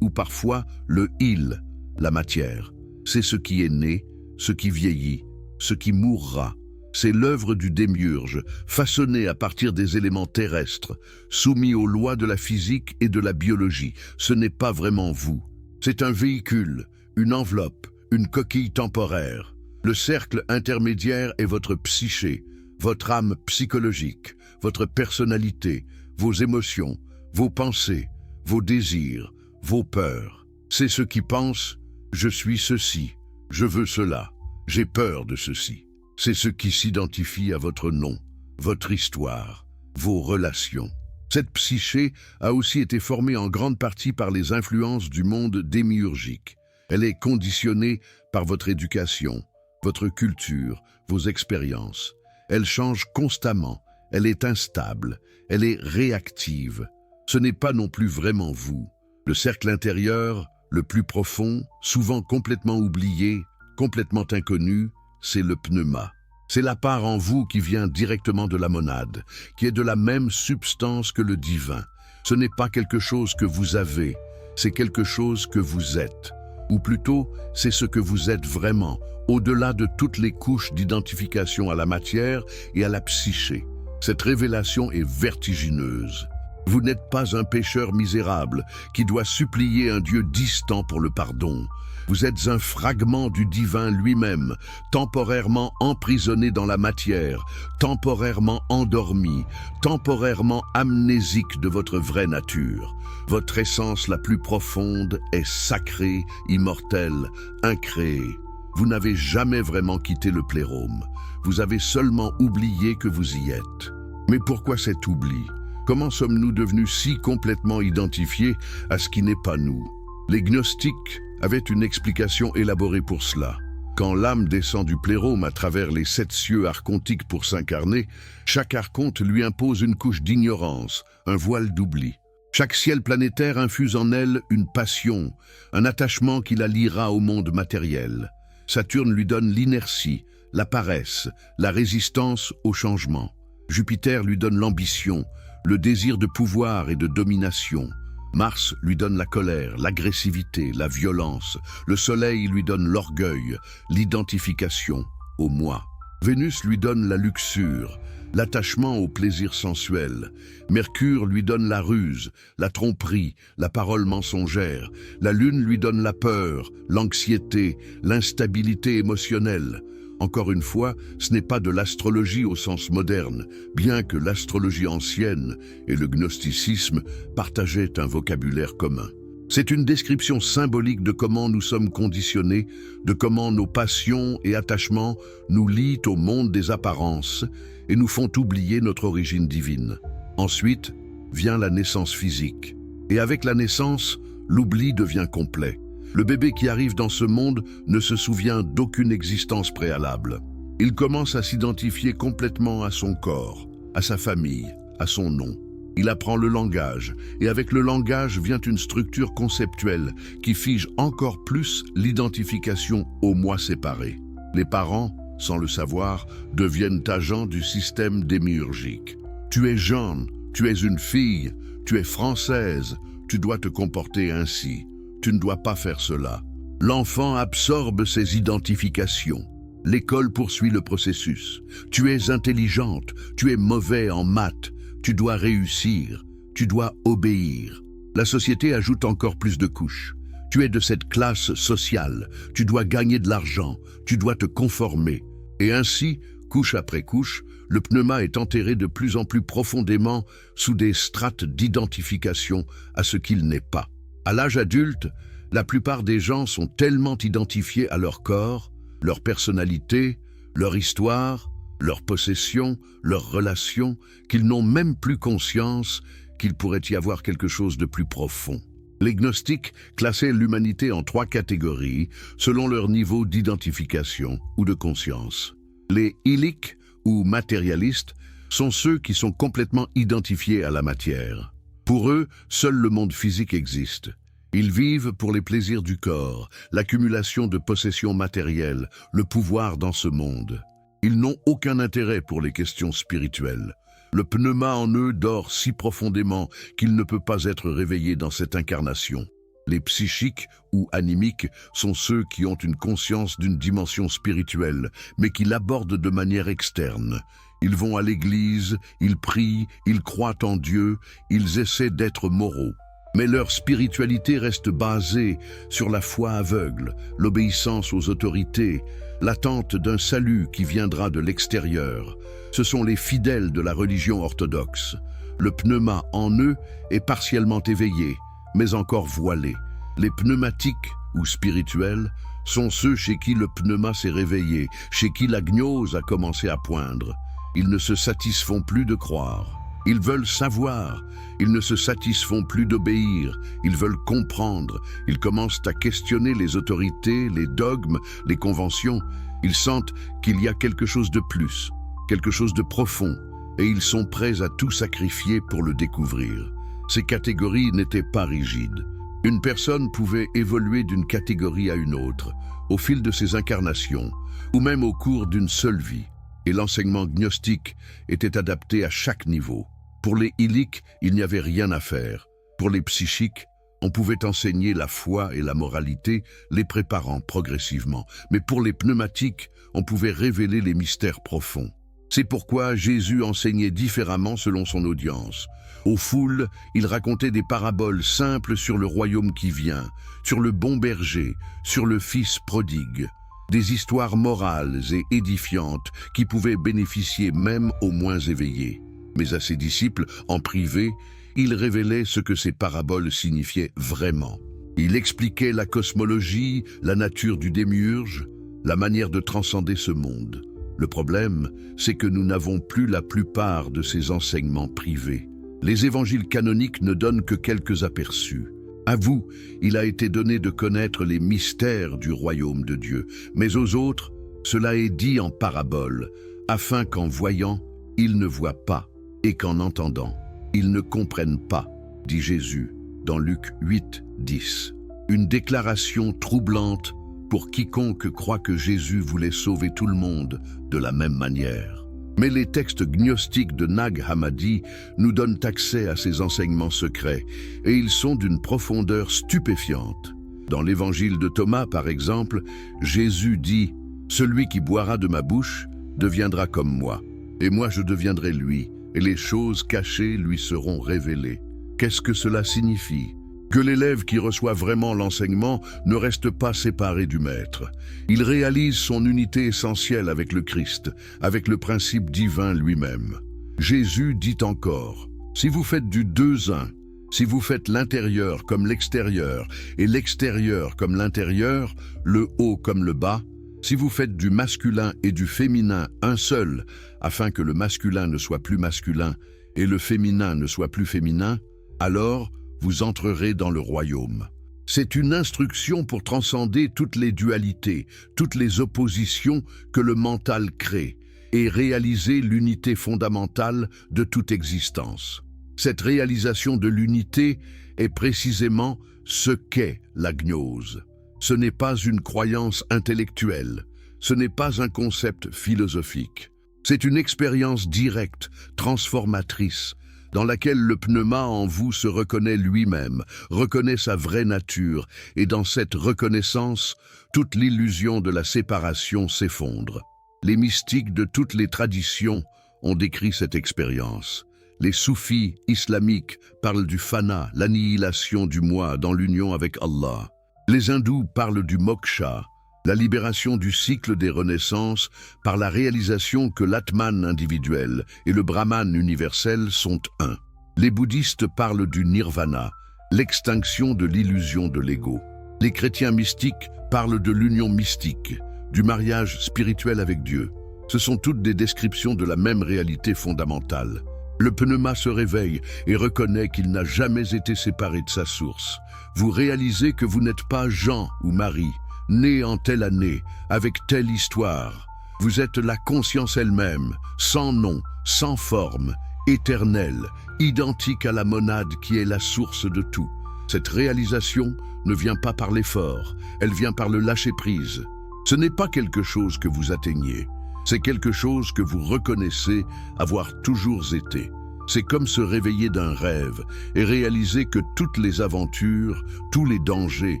ou parfois le il, la matière. C'est ce qui est né, ce qui vieillit, ce qui mourra. C'est l'œuvre du démiurge, façonnée à partir des éléments terrestres, soumis aux lois de la physique et de la biologie. Ce n'est pas vraiment vous. C'est un véhicule, une enveloppe, une coquille temporaire. Le cercle intermédiaire est votre psyché, votre âme psychologique, votre personnalité, vos émotions, vos pensées, vos désirs, vos peurs. C'est ce qui pense « je suis ceci, je veux cela, j'ai peur de ceci ». C'est ce qui s'identifie à votre nom, votre histoire, vos relations. Cette psyché a aussi été formée en grande partie par les influences du monde démiurgique. Elle est conditionnée par votre éducation, votre culture, vos expériences. Elle change constamment, elle est instable, elle est réactive. Ce n'est pas non plus vraiment vous. Le cercle intérieur, le plus profond, souvent complètement oublié, complètement inconnu, c'est le pneuma. C'est la part en vous qui vient directement de la monade, qui est de la même substance que le divin. Ce n'est pas quelque chose que vous avez, c'est quelque chose que vous êtes. Ou plutôt, c'est ce que vous êtes vraiment, au-delà de toutes les couches d'identification à la matière et à la psyché. Cette révélation est vertigineuse. Vous n'êtes pas un pécheur misérable qui doit supplier un Dieu distant pour le pardon. Vous êtes un fragment du divin lui-même, temporairement emprisonné dans la matière, temporairement endormi, temporairement amnésique de votre vraie nature. Votre essence la plus profonde est sacrée, immortelle, incréée. Vous n'avez jamais vraiment quitté le plérôme. Vous avez seulement oublié que vous y êtes. Mais pourquoi cet oubli ? Comment sommes-nous devenus si complètement identifiés à ce qui n'est pas nous ? Les gnostiques avaient une explication élaborée pour cela. Quand l'âme descend du plérôme à travers les 7 cieux archontiques pour s'incarner, chaque archonte lui impose une couche d'ignorance, un voile d'oubli. Chaque ciel planétaire infuse en elle une passion, un attachement qui la liera au monde matériel. Saturne lui donne l'inertie, la paresse, la résistance au changement. Jupiter lui donne l'ambition, le désir de pouvoir et de domination. Mars lui donne la colère, l'agressivité, la violence. Le Soleil lui donne l'orgueil, l'identification au moi. Vénus lui donne la luxure, l'attachement au plaisir sensuel. Mercure lui donne la ruse, la tromperie, la parole mensongère. La Lune lui donne la peur, l'anxiété, l'instabilité émotionnelle. Encore une fois, ce n'est pas de l'astrologie au sens moderne, bien que l'astrologie ancienne et le gnosticisme partageaient un vocabulaire commun. C'est une description symbolique de comment nous sommes conditionnés, de comment nos passions et attachements nous lient au monde des apparences et nous font oublier notre origine divine. Ensuite vient la naissance physique. Et avec la naissance, l'oubli devient complet. Le bébé qui arrive dans ce monde ne se souvient d'aucune existence préalable. Il commence à s'identifier complètement à son corps, à sa famille, à son nom. Il apprend le langage, et avec le langage vient une structure conceptuelle qui fige encore plus l'identification au moi séparé. Les parents, sans le savoir, deviennent agents du système démiurgique. Tu es Jeanne, tu es une fille, tu es française, tu dois te comporter ainsi. Tu ne dois pas faire cela. L'enfant absorbe ses identifications. L'école poursuit le processus. Tu es intelligente, tu es mauvais en maths, tu dois réussir, tu dois obéir. La société ajoute encore plus de couches. Tu es de cette classe sociale, tu dois gagner de l'argent, tu dois te conformer. Et ainsi, couche après couche, le pneuma est enterré de plus en plus profondément sous des strates d'identification à ce qu'il n'est pas. À l'âge adulte, La plupart des gens sont tellement identifiés à leur corps, leur personnalité, leur histoire, leurs possessions, leurs relations, qu'ils n'ont même plus conscience qu'il pourrait y avoir quelque chose de plus profond. Les gnostiques classaient l'humanité en 3 catégories selon leur niveau d'identification ou de conscience. Les iliques ou matérialistes sont ceux qui sont complètement identifiés à la matière. Pour eux, seul le monde physique existe. Ils vivent pour les plaisirs du corps, l'accumulation de possessions matérielles, le pouvoir dans ce monde. Ils n'ont aucun intérêt pour les questions spirituelles. Le pneuma en eux dort si profondément qu'il ne peut pas être réveillé dans cette incarnation. Les psychiques ou animiques sont ceux qui ont une conscience d'une dimension spirituelle, mais qui l'abordent de manière externe. Ils vont à l'église, ils prient, ils croient en Dieu, ils essaient d'être moraux. Mais leur spiritualité reste basée sur la foi aveugle, l'obéissance aux autorités, l'attente d'un salut qui viendra de l'extérieur. Ce sont les fidèles de la religion orthodoxe. Le pneuma en eux est partiellement éveillé, mais encore voilé. Les pneumatiques ou spirituels sont ceux chez qui le pneuma s'est réveillé, chez qui la gnose a commencé à poindre. Ils ne se satisfont plus de croire. Ils veulent savoir, ils ne se satisfont plus d'obéir, ils veulent comprendre, ils commencent à questionner les autorités, les dogmes, les conventions. Ils sentent qu'il y a quelque chose de plus, quelque chose de profond, et ils sont prêts à tout sacrifier pour le découvrir. Ces catégories n'étaient pas rigides. Une personne pouvait évoluer d'une catégorie à une autre, au fil de ses incarnations, ou même au cours d'une seule vie. Et l'enseignement gnostique était adapté à chaque niveau. Pour les iliques, il n'y avait rien à faire. Pour les psychiques, on pouvait enseigner la foi et la moralité, les préparant progressivement. Mais pour les pneumatiques, on pouvait révéler les mystères profonds. C'est pourquoi Jésus enseignait différemment selon son audience. Aux foules, il racontait des paraboles simples sur le royaume qui vient, sur le bon berger, sur le fils prodigue. Des histoires morales et édifiantes qui pouvaient bénéficier même aux moins éveillés. Mais à ses disciples, en privé, il révélait ce que ces paraboles signifiaient vraiment. Il expliquait la cosmologie, la nature du démiurge, la manière de transcender ce monde. Le problème, c'est que nous n'avons plus la plupart de ces enseignements privés. Les évangiles canoniques ne donnent que quelques aperçus. À vous, il a été donné de connaître les mystères du royaume de Dieu, mais aux autres, cela est dit en parabole, afin qu'en voyant, ils ne voient pas, et qu'en entendant, ils ne comprennent pas, dit Jésus dans Luc 8, 10. Une déclaration troublante pour quiconque croit que Jésus voulait sauver tout le monde de la même manière. Mais les textes gnostiques de Nag Hammadi nous donnent accès à ces enseignements secrets, et ils sont d'une profondeur stupéfiante. Dans l'évangile de Thomas, par exemple, Jésus dit « Celui qui boira de ma bouche deviendra comme moi, et moi je deviendrai lui, et les choses cachées lui seront révélées. » Qu'est-ce que cela signifie ? Que l'élève qui reçoit vraiment l'enseignement ne reste pas séparé du maître. Il réalise son unité essentielle avec le Christ, avec le principe divin lui-même. Jésus dit encore, « Si vous faites du 2-1, si vous faites l'intérieur comme l'extérieur, et l'extérieur comme l'intérieur, le haut comme le bas, si vous faites du masculin et du féminin un seul, afin que le masculin ne soit plus masculin et le féminin ne soit plus féminin, alors vous entrerez dans le royaume. » C'est une instruction pour transcender toutes les dualités, toutes les oppositions que le mental crée, et réaliser l'unité fondamentale de toute existence. Cette réalisation de l'unité est précisément ce qu'est la gnose. Ce n'est pas une croyance intellectuelle, ce n'est pas un concept philosophique. C'est une expérience directe, transformatrice, dans laquelle le pneuma en vous se reconnaît lui-même, reconnaît sa vraie nature, et dans cette reconnaissance, toute l'illusion de la séparation s'effondre. Les mystiques de toutes les traditions ont décrit cette expérience. Les soufis islamiques parlent du fana, l'annihilation du moi dans l'union avec Allah. Les hindous parlent du moksha, la libération du cycle des renaissances par la réalisation que l'Atman individuel et le Brahman universel sont un. Les bouddhistes parlent du nirvana, l'extinction de l'illusion de l'ego. Les chrétiens mystiques parlent de l'union mystique, du mariage spirituel avec Dieu. Ce sont toutes des descriptions de la même réalité fondamentale. Le pneuma se réveille et reconnaît qu'il n'a jamais été séparé de sa source. Vous réalisez que vous n'êtes pas Jean ou Marie, nés en telle année, avec telle histoire. Vous êtes la conscience elle-même, sans nom, sans forme, éternelle, identique à la monade qui est la source de tout. Cette réalisation ne vient pas par l'effort, elle vient par le lâcher-prise. Ce n'est pas quelque chose que vous atteignez, c'est quelque chose que vous reconnaissez avoir toujours été. C'est comme se réveiller d'un rêve et réaliser que toutes les aventures, tous les dangers,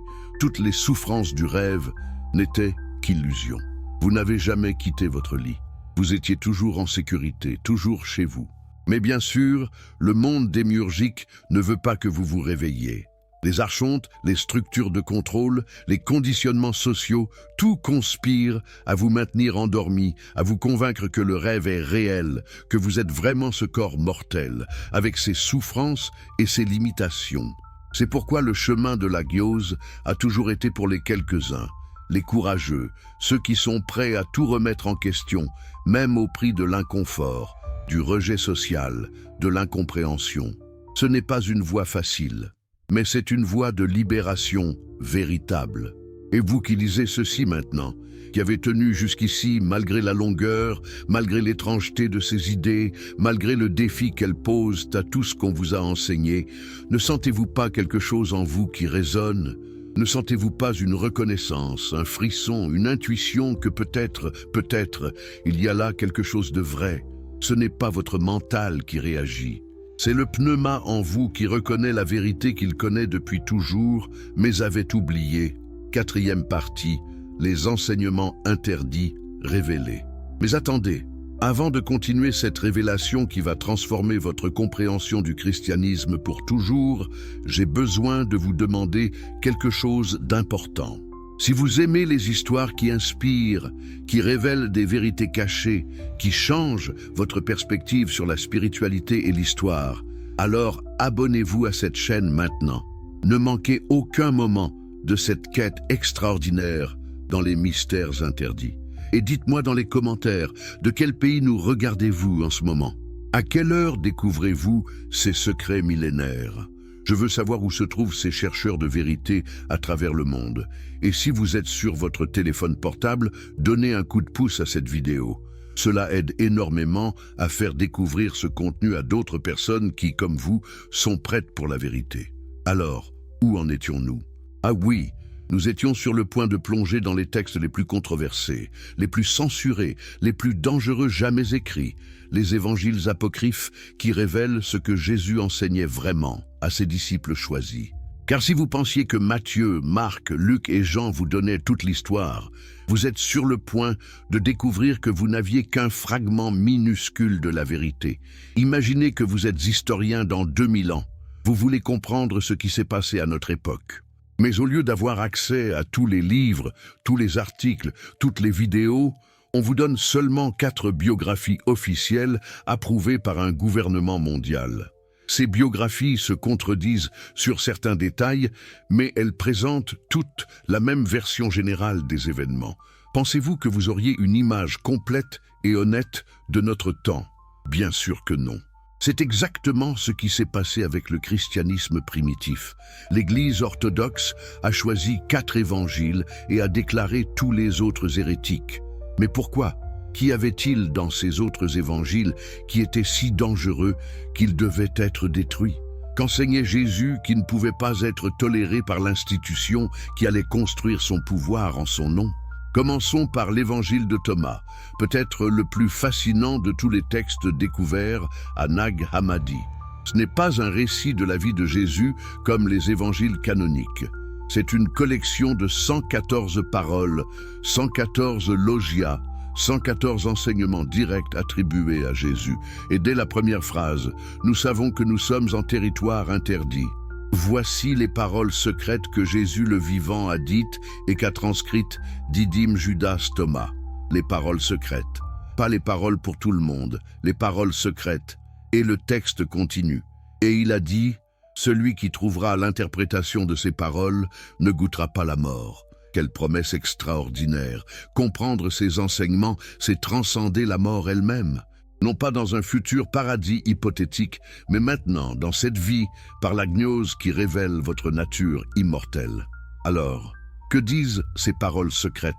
toutes les souffrances du rêve n'étaient qu'illusions. Vous n'avez jamais quitté votre lit. Vous étiez toujours en sécurité, toujours chez vous. Mais bien sûr, le monde démiurgique ne veut pas que vous vous réveilliez. Les archontes, les structures de contrôle, les conditionnements sociaux, tout conspire à vous maintenir endormi, à vous convaincre que le rêve est réel, que vous êtes vraiment ce corps mortel, avec ses souffrances et ses limitations. C'est pourquoi le chemin de la gnose a toujours été pour les quelques-uns, les courageux, ceux qui sont prêts à tout remettre en question, même au prix de l'inconfort, du rejet social, de l'incompréhension. Ce n'est pas une voie facile, mais c'est une voie de libération véritable. Et vous qui lisez ceci maintenant, qui avez tenu jusqu'ici malgré la longueur, malgré l'étrangeté de ces idées, malgré le défi qu'elles posent à tout ce qu'on vous a enseigné, ne sentez-vous pas quelque chose en vous qui résonne ? Ne sentez-vous pas une reconnaissance, un frisson, une intuition que peut-être, il y a là quelque chose de vrai? Ce n'est pas votre mental qui réagit. C'est le pneuma en vous qui reconnaît la vérité qu'il connaît depuis toujours, mais avait oublié. 4e partie, les enseignements interdits révélés. Mais attendez, avant de continuer cette révélation qui va transformer votre compréhension du christianisme pour toujours, j'ai besoin de vous demander quelque chose d'important. Si vous aimez les histoires qui inspirent, qui révèlent des vérités cachées, qui changent votre perspective sur la spiritualité et l'histoire, alors abonnez-vous à cette chaîne maintenant. Ne manquez aucun moment de cette quête extraordinaire dans les mystères interdits. Et dites-moi dans les commentaires, de quel pays nous regardez-vous en ce moment? À quelle heure découvrez-vous ces secrets millénaires? Je veux savoir où se trouvent ces chercheurs de vérité à travers le monde. Et si vous êtes sur votre téléphone portable, donnez un coup de pouce à cette vidéo. Cela aide énormément à faire découvrir ce contenu à d'autres personnes qui, comme vous, sont prêtes pour la vérité. Alors, où en étions-nous? Ah oui, nous étions sur le point de plonger dans les textes les plus controversés, les plus censurés, les plus dangereux jamais écrits, les évangiles apocryphes qui révèlent ce que Jésus enseignait vraiment à ses disciples choisis. Car si vous pensiez que Matthieu, Marc, Luc et Jean vous donnaient toute l'histoire, vous êtes sur le point de découvrir que vous n'aviez qu'un fragment minuscule de la vérité. Imaginez que vous êtes historien dans 2000 ans. Vous voulez comprendre ce qui s'est passé à notre époque. Mais au lieu d'avoir accès à tous les livres, tous les articles, toutes les vidéos, on vous donne seulement 4 biographies officielles approuvées par un gouvernement mondial. Ces biographies se contredisent sur certains détails, mais elles présentent toutes la même version générale des événements. Pensez-vous que vous auriez une image complète et honnête de notre temps? Bien sûr que non. C'est exactement ce qui s'est passé avec le christianisme primitif. L'Église orthodoxe a choisi 4 évangiles et a déclaré tous les autres hérétiques. Mais pourquoi? Qu'y avait-il dans ces autres évangiles qui étaient si dangereux qu'ils devaient être détruits? Qu'enseignait Jésus qui ne pouvait pas être toléré par l'institution qui allait construire son pouvoir en son nom? Commençons par l'évangile de Thomas, peut-être le plus fascinant de tous les textes découverts à Nag Hammadi. Ce n'est pas un récit de la vie de Jésus comme les évangiles canoniques. C'est une collection de 114 paroles, 114 logia, 114 enseignements directs attribués à Jésus. Et dès la première phrase, nous savons que nous sommes en territoire interdit. Voici les paroles secrètes que Jésus le vivant a dites et qu'a transcrites Didyme Judas Thomas. Les paroles secrètes. Pas les paroles pour tout le monde, les paroles secrètes. Et le texte continue. Et il a dit, Celui qui trouvera l'interprétation de ces paroles ne goûtera pas la mort. Quelle promesse extraordinaire! Comprendre ces enseignements, c'est transcender la mort elle-même. Non pas dans un futur paradis hypothétique, mais maintenant, dans cette vie, par la gnose qui révèle votre nature immortelle. Alors, que disent ces paroles secrètes?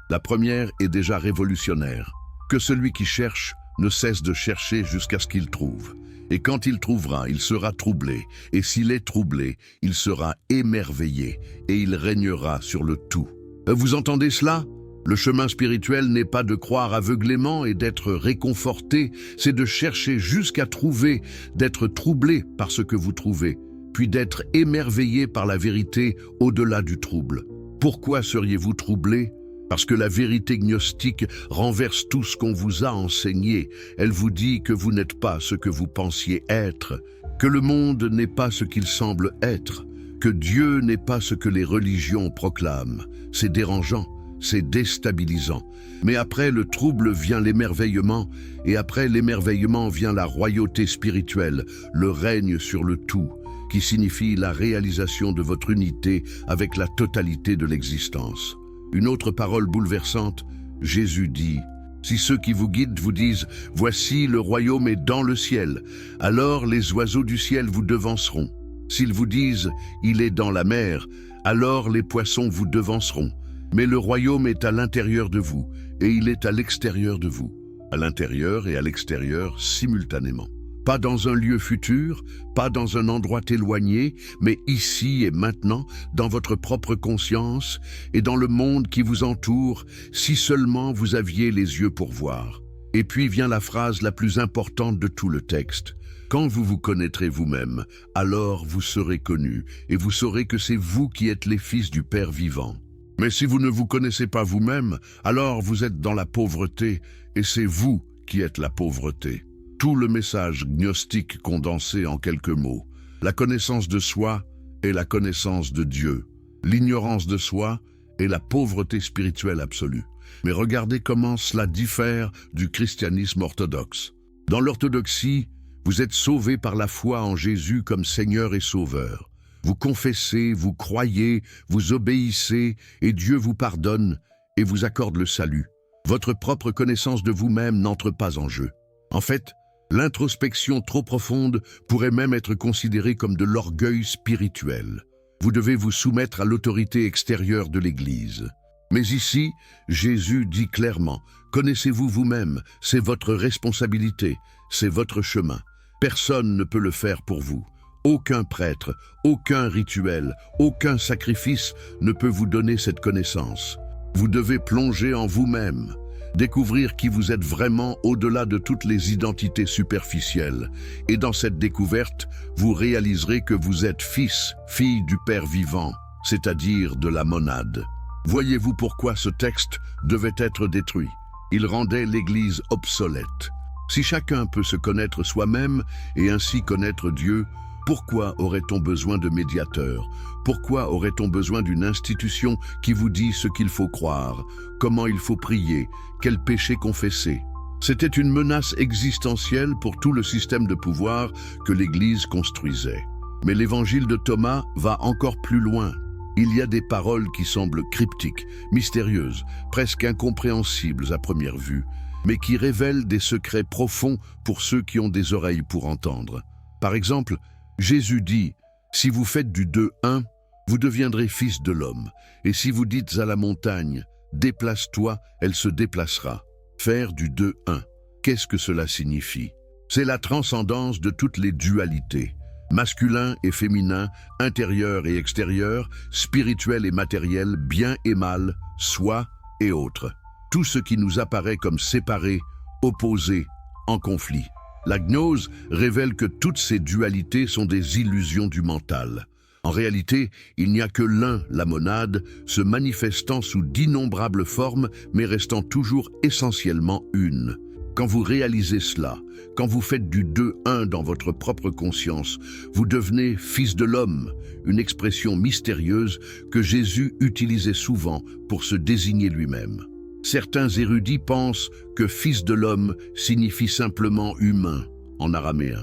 La première est déjà révolutionnaire. Que celui qui cherche ne cesse de chercher jusqu'à ce qu'il trouve. Et quand il trouvera, il sera troublé. Et s'il est troublé, il sera émerveillé. Et il régnera sur le tout. Vous entendez cela? Le chemin spirituel n'est pas de croire aveuglément et d'être réconforté, c'est de chercher jusqu'à trouver, d'être troublé par ce que vous trouvez, puis d'être émerveillé par la vérité au-delà du trouble. Pourquoi seriez-vous troublé? Parce que la vérité gnostique renverse tout ce qu'on vous a enseigné. Elle vous dit que vous n'êtes pas ce que vous pensiez être, que le monde n'est pas ce qu'il semble être, que Dieu n'est pas ce que les religions proclament. C'est dérangeant, c'est déstabilisant. Mais après le trouble vient l'émerveillement, et après l'émerveillement vient la royauté spirituelle, le règne sur le tout, qui signifie la réalisation de votre unité avec la totalité de l'existence. Une autre parole bouleversante, Jésus dit, « Si ceux qui vous guident vous disent « Voici, le royaume est dans le ciel », alors les oiseaux du ciel vous devanceront. S'ils vous disent « Il est dans la mer », alors les poissons vous devanceront. Mais le royaume est à l'intérieur de vous, et il est à l'extérieur de vous, à l'intérieur et à l'extérieur simultanément. Pas dans un lieu futur, pas dans un endroit éloigné, mais ici et maintenant, dans votre propre conscience et dans le monde qui vous entoure, si seulement vous aviez les yeux pour voir. Et puis vient la phrase la plus importante de tout le texte. Quand vous vous connaîtrez vous-même, alors vous serez connus, et vous saurez que c'est vous qui êtes les fils du Père vivant. Mais si vous ne vous connaissez pas vous-même, alors vous êtes dans la pauvreté, et c'est vous qui êtes la pauvreté. Tout le message gnostique condensé en quelques mots. La connaissance de soi est la connaissance de Dieu. L'ignorance de soi est la pauvreté spirituelle absolue. Mais regardez comment cela diffère du christianisme orthodoxe. Dans l'orthodoxie, vous êtes sauvés par la foi en Jésus comme Seigneur et Sauveur. Vous confessez, vous croyez, vous obéissez, et Dieu vous pardonne et vous accorde le salut. Votre propre connaissance de vous-même n'entre pas en jeu. En fait, l'introspection trop profonde pourrait même être considérée comme de l'orgueil spirituel. Vous devez vous soumettre à l'autorité extérieure de l'Église. Mais ici, Jésus dit clairement, « Connaissez-vous vous-même, c'est votre responsabilité, c'est votre chemin. Personne ne peut le faire pour vous. Aucun prêtre, aucun rituel, aucun sacrifice ne peut vous donner cette connaissance. Vous devez plonger en vous-même. » Découvrir qui vous êtes vraiment au-delà de toutes les identités superficielles. Et dans cette découverte, vous réaliserez que vous êtes fils, fille du Père vivant, c'est-à-dire de la monade. Voyez-vous pourquoi ce texte devait être détruit? Il rendait l'Église obsolète. Si chacun peut se connaître soi-même et ainsi connaître Dieu, pourquoi aurait-on besoin de médiateurs? Pourquoi aurait-on besoin d'une institution qui vous dit ce qu'il faut croire, comment il faut prier, quel péché confesser? C'était une menace existentielle pour tout le système de pouvoir que l'Église construisait. Mais l'évangile de Thomas va encore plus loin. Il y a des paroles qui semblent cryptiques, mystérieuses, presque incompréhensibles à première vue, mais qui révèlent des secrets profonds pour ceux qui ont des oreilles pour entendre. Par exemple, Jésus dit, « Si vous faites du 2-1, vous deviendrez fils de l'homme. Et si vous dites à la montagne, « Déplace-toi », elle se déplacera. » Faire du 2-1, qu'est-ce que cela signifie? C'est la transcendance de toutes les dualités. Masculin et féminin, intérieur et extérieur, spirituel et matériel, bien et mal, soi et autre. Tout ce qui nous apparaît comme séparé, opposé, en conflit. La gnose révèle que toutes ces dualités sont des illusions du mental. En réalité, il n'y a que l'un, la monade, se manifestant sous d'innombrables formes, mais restant toujours essentiellement une. Quand vous réalisez cela, quand vous faites du 2-1 dans votre propre conscience, vous devenez fils de l'homme, une expression mystérieuse que Jésus utilisait souvent pour se désigner lui-même. Certains érudits pensent que « fils de l'homme » signifie simplement « humain » en araméen.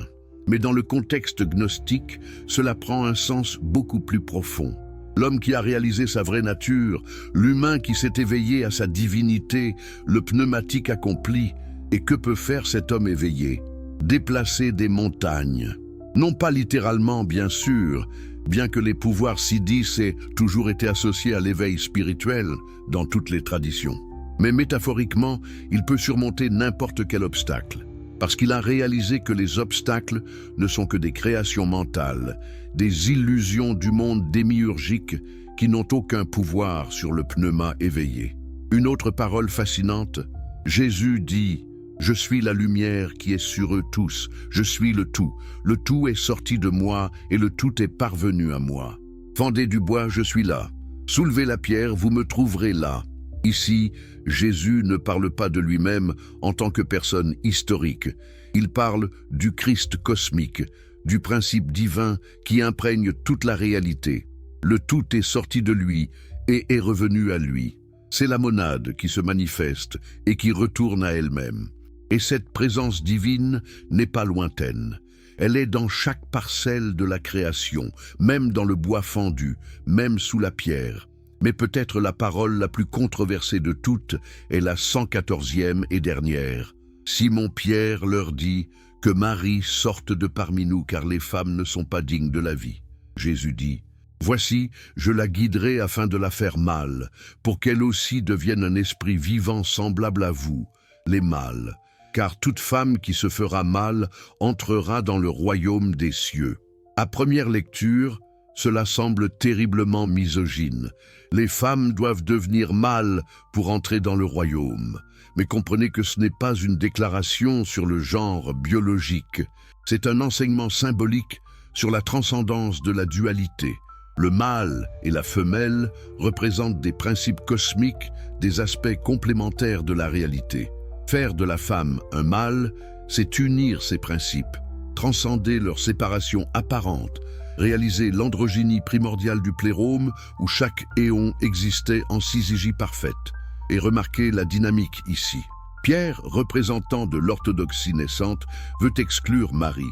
Mais dans le contexte gnostique, cela prend un sens beaucoup plus profond. L'homme qui a réalisé sa vraie nature, l'humain qui s'est éveillé à sa divinité, le pneumatique accompli. Et que peut faire cet homme éveillé? Déplacer des montagnes. Non pas littéralement, bien sûr, bien que les pouvoirs sidis aient toujours été associés à l'éveil spirituel dans toutes les traditions. Mais métaphoriquement, il peut surmonter n'importe quel obstacle, parce qu'il a réalisé que les obstacles ne sont que des créations mentales, des illusions du monde démiurgique qui n'ont aucun pouvoir sur le pneuma éveillé. Une autre parole fascinante, Jésus dit « Je suis la lumière qui est sur eux tous, je suis le tout est sorti de moi et le tout est parvenu à moi. Fendez du bois, je suis là. Soulevez la pierre, vous me trouverez là. » Ici, Jésus ne parle pas de lui-même en tant que personne historique. Il parle du Christ cosmique, du principe divin qui imprègne toute la réalité. Le tout est sorti de lui et est revenu à lui. C'est la monade qui se manifeste et qui retourne à elle-même. Et cette présence divine n'est pas lointaine. Elle est dans chaque parcelle de la création, même dans le bois fendu, même sous la pierre. Mais peut-être la parole la plus controversée de toutes est la 114e et dernière. Simon-Pierre leur dit que Marie sorte de parmi nous car les femmes ne sont pas dignes de la vie. Jésus dit « Voici, je la guiderai afin de la faire mâle, pour qu'elle aussi devienne un esprit vivant semblable à vous, les mâles. Car toute femme qui se fera mâle entrera dans le royaume des cieux. » À première lecture, cela semble terriblement misogyne. Les femmes doivent devenir mâles pour entrer dans le royaume. Mais comprenez que ce n'est pas une déclaration sur le genre biologique. C'est un enseignement symbolique sur la transcendance de la dualité. Le mâle et la femelle représentent des principes cosmiques, des aspects complémentaires de la réalité. Faire de la femme un mâle, c'est unir ces principes, transcender leur séparation apparente, réaliser l'androgynie primordiale du plérôme où chaque éon existait en syzygie parfaite. Et remarquez la dynamique ici. Pierre, représentant de l'orthodoxie naissante, veut exclure Marie,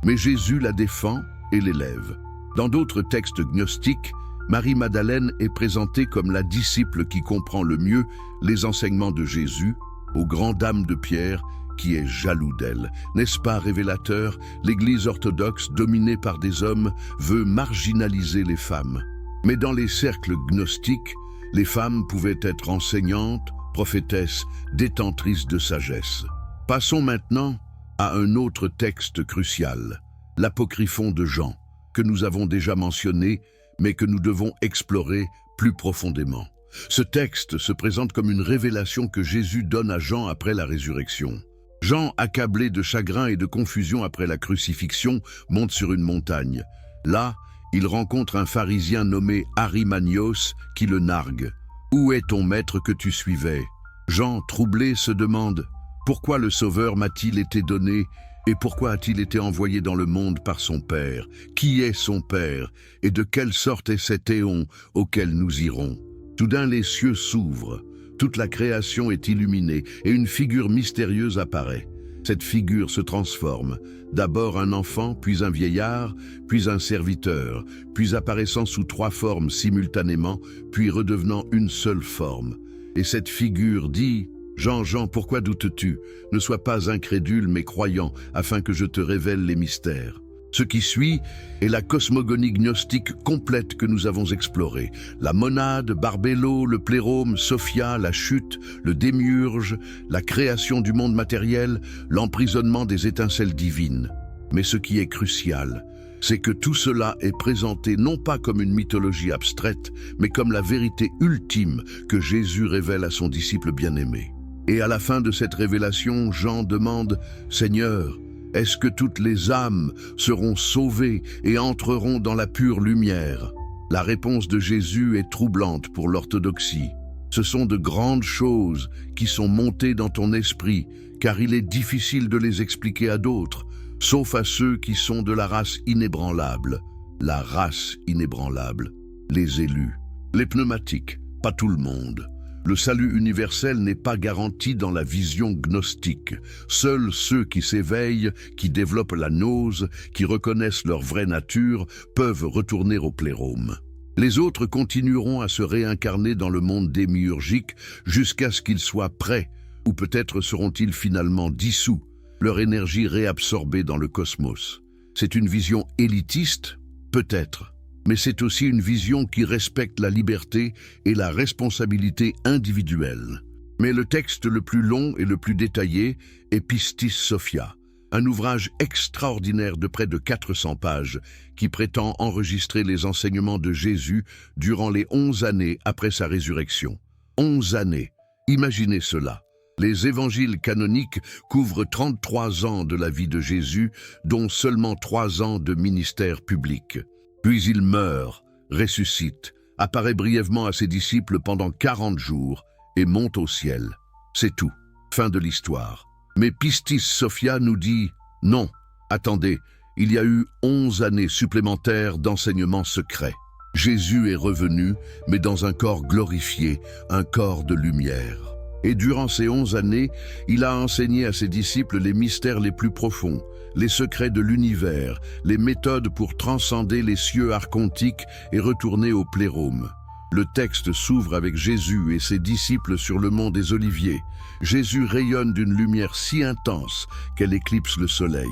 mais Jésus la défend et l'élève. Dans d'autres textes gnostiques, Marie-Madeleine est présentée comme la disciple qui comprend le mieux les enseignements de Jésus, aux grandes dames de Pierre, qui est jaloux d'elle. N'est-ce pas révélateur? L'Église orthodoxe, dominée par des hommes, veut marginaliser les femmes. Mais dans les cercles gnostiques, les femmes pouvaient être enseignantes, prophétesses, détentrices de sagesse. Passons maintenant à un autre texte crucial, l'Apocryphon de Jean, que nous avons déjà mentionné, mais que nous devons explorer plus profondément. Ce texte se présente comme une révélation que Jésus donne à Jean après la résurrection. Jean, accablé de chagrin et de confusion après la crucifixion, monte sur une montagne. Là, il rencontre un pharisien nommé Arymanios qui le nargue. « Où est ton maître que tu suivais ?» Jean, troublé, se demande « Pourquoi le Sauveur m'a-t-il été donné et pourquoi a-t-il été envoyé dans le monde par son Père? Qui est son Père et de quelle sorte est cet éon auquel nous irons ?» Soudain les cieux s'ouvrent, toute la création est illuminée et une figure mystérieuse apparaît. Cette figure se transforme, d'abord un enfant, puis un vieillard, puis un serviteur, puis apparaissant sous 3 formes simultanément, puis redevenant une seule forme. Et cette figure dit « Jean, Jean, pourquoi doutes-tu? Ne sois pas incrédule mais croyant, afin que je te révèle les mystères. » Ce qui suit est la cosmogonie gnostique complète que nous avons explorée. La monade, Barbello, le plérôme, Sophia, la chute, le démiurge, la création du monde matériel, l'emprisonnement des étincelles divines. Mais ce qui est crucial, c'est que tout cela est présenté non pas comme une mythologie abstraite, mais comme la vérité ultime que Jésus révèle à son disciple bien-aimé. Et à la fin de cette révélation, Jean demande « Seigneur, est-ce que toutes les âmes seront sauvées et entreront dans la pure lumière ?» La réponse de Jésus est troublante pour l'orthodoxie. Ce sont de grandes choses qui sont montées dans ton esprit, car il est difficile de les expliquer à d'autres, sauf à ceux qui sont de la race inébranlable. La race inébranlable, les élus, les pneumatiques, pas tout le monde. Le salut universel n'est pas garanti dans la vision gnostique. Seuls ceux qui s'éveillent, qui développent la gnose, qui reconnaissent leur vraie nature, peuvent retourner au plérôme. Les autres continueront à se réincarner dans le monde démiurgique jusqu'à ce qu'ils soient prêts, ou peut-être seront-ils finalement dissous, leur énergie réabsorbée dans le cosmos. C'est une vision élitiste? Peut-être. Mais c'est aussi une vision qui respecte la liberté et la responsabilité individuelle. Mais le texte le plus long et le plus détaillé est Pistis Sophia, un ouvrage extraordinaire de près de 400 pages qui prétend enregistrer les enseignements de Jésus durant les 11 années après sa résurrection. 11 années, imaginez cela. Les évangiles canoniques couvrent 33 ans de la vie de Jésus, dont seulement 3 ans de ministère public. Puis il meurt, ressuscite, apparaît brièvement à ses disciples pendant 40 jours et monte au ciel. C'est tout. Fin de l'histoire. Mais Pistis Sophia nous dit « Non, attendez, il y a eu 11 années supplémentaires d'enseignement secret. Jésus est revenu, mais dans un corps glorifié, un corps de lumière. Et durant ces 11 années, il a enseigné à ses disciples les mystères les plus profonds, les secrets de l'univers, les méthodes pour transcender les cieux archontiques et retourner au plérôme. Le texte s'ouvre avec Jésus et ses disciples sur le mont des Oliviers. Jésus rayonne d'une lumière si intense qu'elle éclipse le soleil.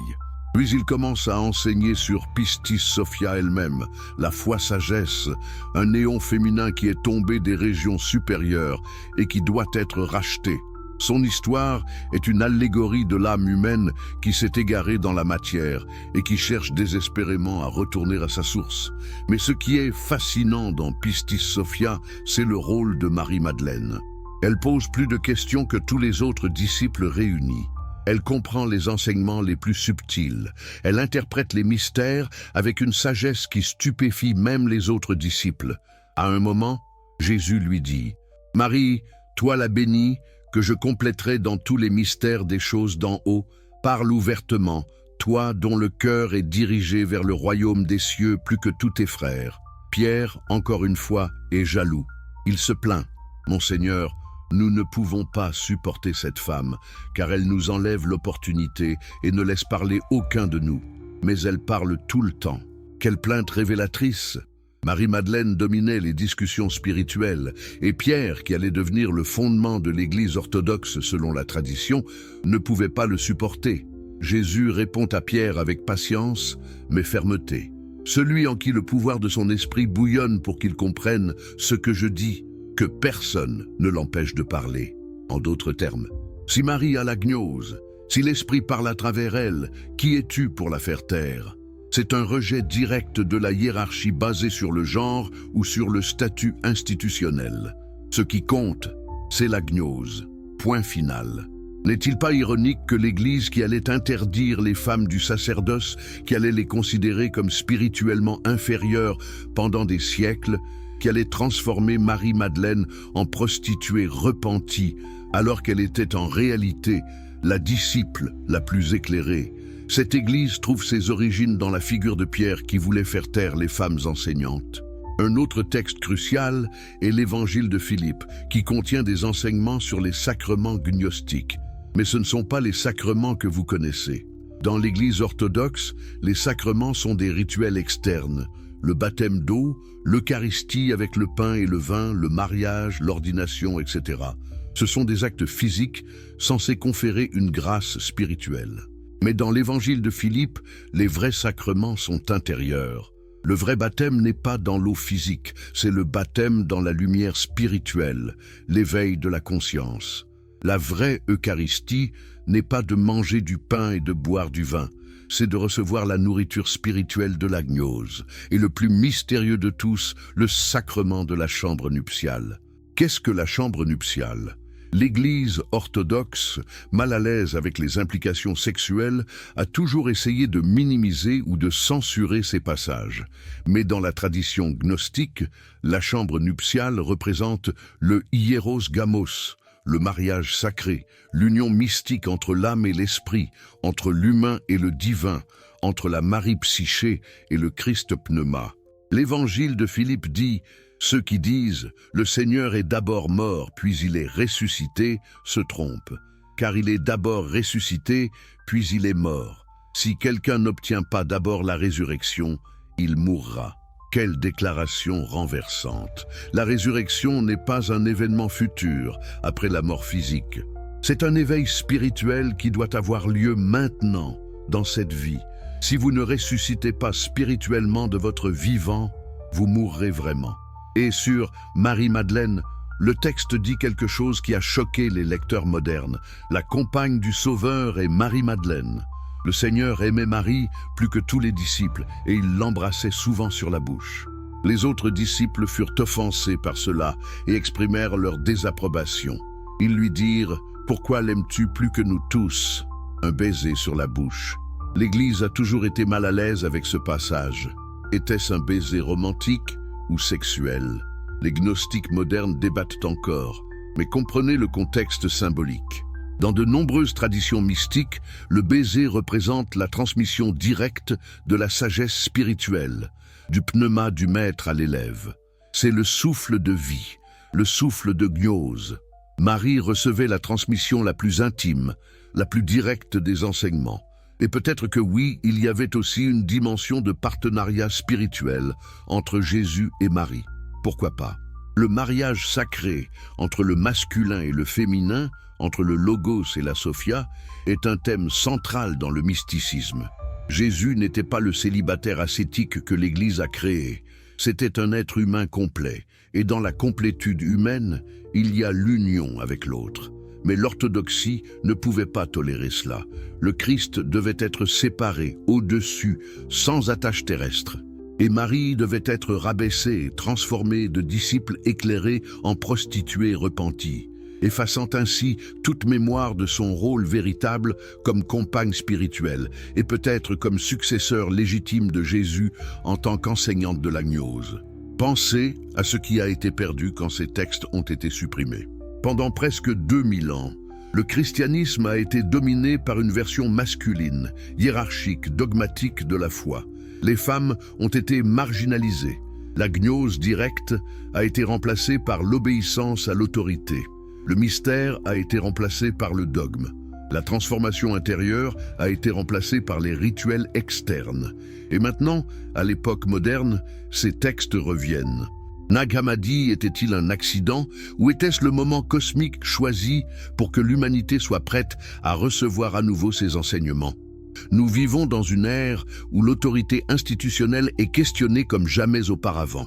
Puis il commence à enseigner sur Pistis Sophia elle-même, la foi-sagesse, un néon féminin qui est tombé des régions supérieures et qui doit être racheté. Son histoire est une allégorie de l'âme humaine qui s'est égarée dans la matière et qui cherche désespérément à retourner à sa source. Mais ce qui est fascinant dans Pistis Sophia, c'est le rôle de Marie-Madeleine. Elle pose plus de questions que tous les autres disciples réunis. Elle comprend les enseignements les plus subtils. Elle interprète les mystères avec une sagesse qui stupéfie même les autres disciples. À un moment, Jésus lui dit « Marie, toi la bénie, que je compléterai dans tous les mystères des choses d'en haut, parle ouvertement, toi dont le cœur est dirigé vers le royaume des cieux plus que tous tes frères. » Pierre, encore une fois, est jaloux. Il se plaint. « Mon Seigneur, nous ne pouvons pas supporter cette femme, car elle nous enlève l'opportunité et ne laisse parler aucun de nous. Mais elle parle tout le temps. Quelle plainte révélatrice !» Marie-Madeleine dominait les discussions spirituelles, et Pierre, qui allait devenir le fondement de l'Église orthodoxe selon la tradition, ne pouvait pas le supporter. Jésus répond à Pierre avec patience, mais fermeté. Celui en qui le pouvoir de son esprit bouillonne pour qu'il comprenne ce que je dis, que personne ne l'empêche de parler. En d'autres termes, si Marie a la gnose, si l'esprit parle à travers elle, qui es-tu pour la faire taire ? C'est un rejet direct de la hiérarchie basée sur le genre ou sur le statut institutionnel. Ce qui compte, c'est la gnose. Point final. N'est-il pas ironique que l'Église qui allait interdire les femmes du sacerdoce, qui allait les considérer comme spirituellement inférieures pendant des siècles, qui allait transformer Marie-Madeleine en prostituée repentie, alors qu'elle était en réalité la disciple la plus éclairée? Cette Église trouve ses origines dans la figure de Pierre qui voulait faire taire les femmes enseignantes. Un autre texte crucial est l'Évangile de Philippe, qui contient des enseignements sur les sacrements gnostiques. Mais ce ne sont pas les sacrements que vous connaissez. Dans l'Église orthodoxe, les sacrements sont des rituels externes. Le baptême d'eau, l'Eucharistie avec le pain et le vin, le mariage, l'ordination, etc. Ce sont des actes physiques censés conférer une grâce spirituelle. Mais dans l'Évangile de Philippe, les vrais sacrements sont intérieurs. Le vrai baptême n'est pas dans l'eau physique, c'est le baptême dans la lumière spirituelle, l'éveil de la conscience. La vraie Eucharistie n'est pas de manger du pain et de boire du vin, c'est de recevoir la nourriture spirituelle de la gnose, et le plus mystérieux de tous, le sacrement de la chambre nuptiale. Qu'est-ce que la chambre nuptiale ? L'Église orthodoxe, mal à l'aise avec les implications sexuelles, a toujours essayé de minimiser ou de censurer ces passages. Mais dans la tradition gnostique, la chambre nuptiale représente le hieros gamos, le mariage sacré, l'union mystique entre l'âme et l'esprit, entre l'humain et le divin, entre la Marie psyché et le Christ pneuma. L'Évangile de Philippe dit « Ceux qui disent « Le Seigneur est d'abord mort, puis il est ressuscité » se trompent, car il est d'abord ressuscité, puis il est mort. Si quelqu'un n'obtient pas d'abord la résurrection, il mourra. Quelle déclaration renversante! La résurrection n'est pas un événement futur, après la mort physique. C'est un éveil spirituel qui doit avoir lieu maintenant, dans cette vie. Si vous ne ressuscitez pas spirituellement de votre vivant, vous mourrez vraiment. Et sur Marie-Madeleine, le texte dit quelque chose qui a choqué les lecteurs modernes. La compagne du Sauveur est Marie-Madeleine. Le Seigneur aimait Marie plus que tous les disciples et il l'embrassait souvent sur la bouche. Les autres disciples furent offensés par cela et exprimèrent leur désapprobation. Ils lui dirent « Pourquoi l'aimes-tu plus que nous tous ?» Un baiser sur la bouche. L'Église a toujours été mal à l'aise avec ce passage. Était-ce un baiser romantique ou sexuel? Les gnostiques modernes débattent encore, mais comprenez le contexte symbolique. Dans de nombreuses traditions mystiques, le baiser représente la transmission directe de la sagesse spirituelle, du pneuma du maître à l'élève. C'est le souffle de vie, le souffle de gnose. Marie recevait la transmission la plus intime, la plus directe des enseignements. Et peut-être que oui, il y avait aussi une dimension de partenariat spirituel entre Jésus et Marie. Pourquoi pas? Le mariage sacré entre le masculin et le féminin, entre le Logos et la Sophia, est un thème central dans le mysticisme. Jésus n'était pas le célibataire ascétique que l'Église a créé. C'était un être humain complet, et dans la complétude humaine, il y a l'union avec l'autre. Mais l'orthodoxie ne pouvait pas tolérer cela. Le Christ devait être séparé, au-dessus, sans attache terrestre. Et Marie devait être rabaissée, transformée de disciple éclairé en prostituée repentie, effaçant ainsi toute mémoire de son rôle véritable comme compagne spirituelle et peut-être comme successeur légitime de Jésus en tant qu'enseignante de la gnose. Pensez à ce qui a été perdu quand ces textes ont été supprimés. Pendant presque 2000 ans, le christianisme a été dominé par une version masculine, hiérarchique, dogmatique de la foi. Les femmes ont été marginalisées. La gnose directe a été remplacée par l'obéissance à l'autorité. Le mystère a été remplacé par le dogme. La transformation intérieure a été remplacée par les rituels externes. Et maintenant, à l'époque moderne, ces textes reviennent. Nag Hammadi était-il un accident ou était-ce le moment cosmique choisi pour que l'humanité soit prête à recevoir à nouveau ses enseignements? Nous vivons dans une ère où l'autorité institutionnelle est questionnée comme jamais auparavant,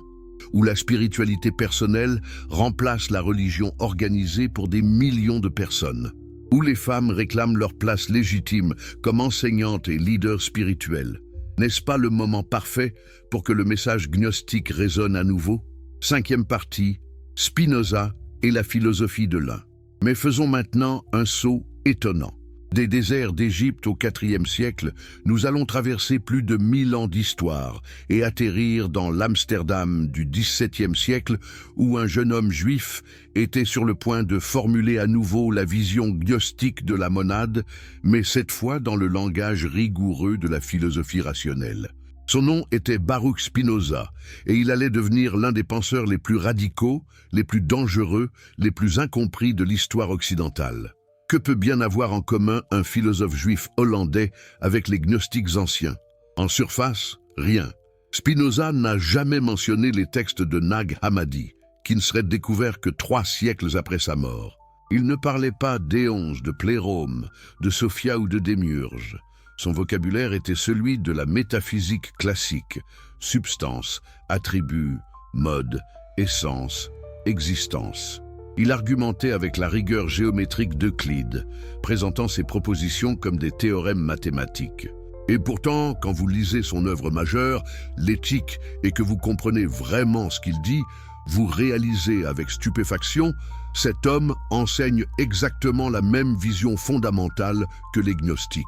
où la spiritualité personnelle remplace la religion organisée pour des millions de personnes, où les femmes réclament leur place légitime comme enseignantes et leaders spirituels. N'est-ce pas le moment parfait pour que le message gnostique résonne à nouveau? 5e partie, Spinoza et la philosophie de l'un. Mais faisons maintenant un saut étonnant. Des déserts d'Égypte au IVe siècle, nous allons traverser plus de 1000 ans d'histoire et atterrir dans l'Amsterdam du XVIIe siècle où un jeune homme juif était sur le point de formuler à nouveau la vision gnostique de la monade, mais cette fois dans le langage rigoureux de la philosophie rationnelle. Son nom était Baruch Spinoza et il allait devenir l'un des penseurs les plus radicaux, les plus dangereux, les plus incompris de l'histoire occidentale. Que peut bien avoir en commun un philosophe juif hollandais avec les gnostiques anciens? En surface, rien. Spinoza n'a jamais mentionné les textes de Nag Hammadi, qui ne seraient découverts que 3 siècles après sa mort. Il ne parlait pas d'Éonge, de Plérôme, de Sophia ou de Démiurge. Son vocabulaire était celui de la métaphysique classique, substance, attribut, mode, essence, existence. Il argumentait avec la rigueur géométrique d'Euclide, présentant ses propositions comme des théorèmes mathématiques. Et pourtant, quand vous lisez son œuvre majeure, l'Éthique, et que vous comprenez vraiment ce qu'il dit, vous réalisez avec stupéfaction, cet homme enseigne exactement la même vision fondamentale que les gnostiques.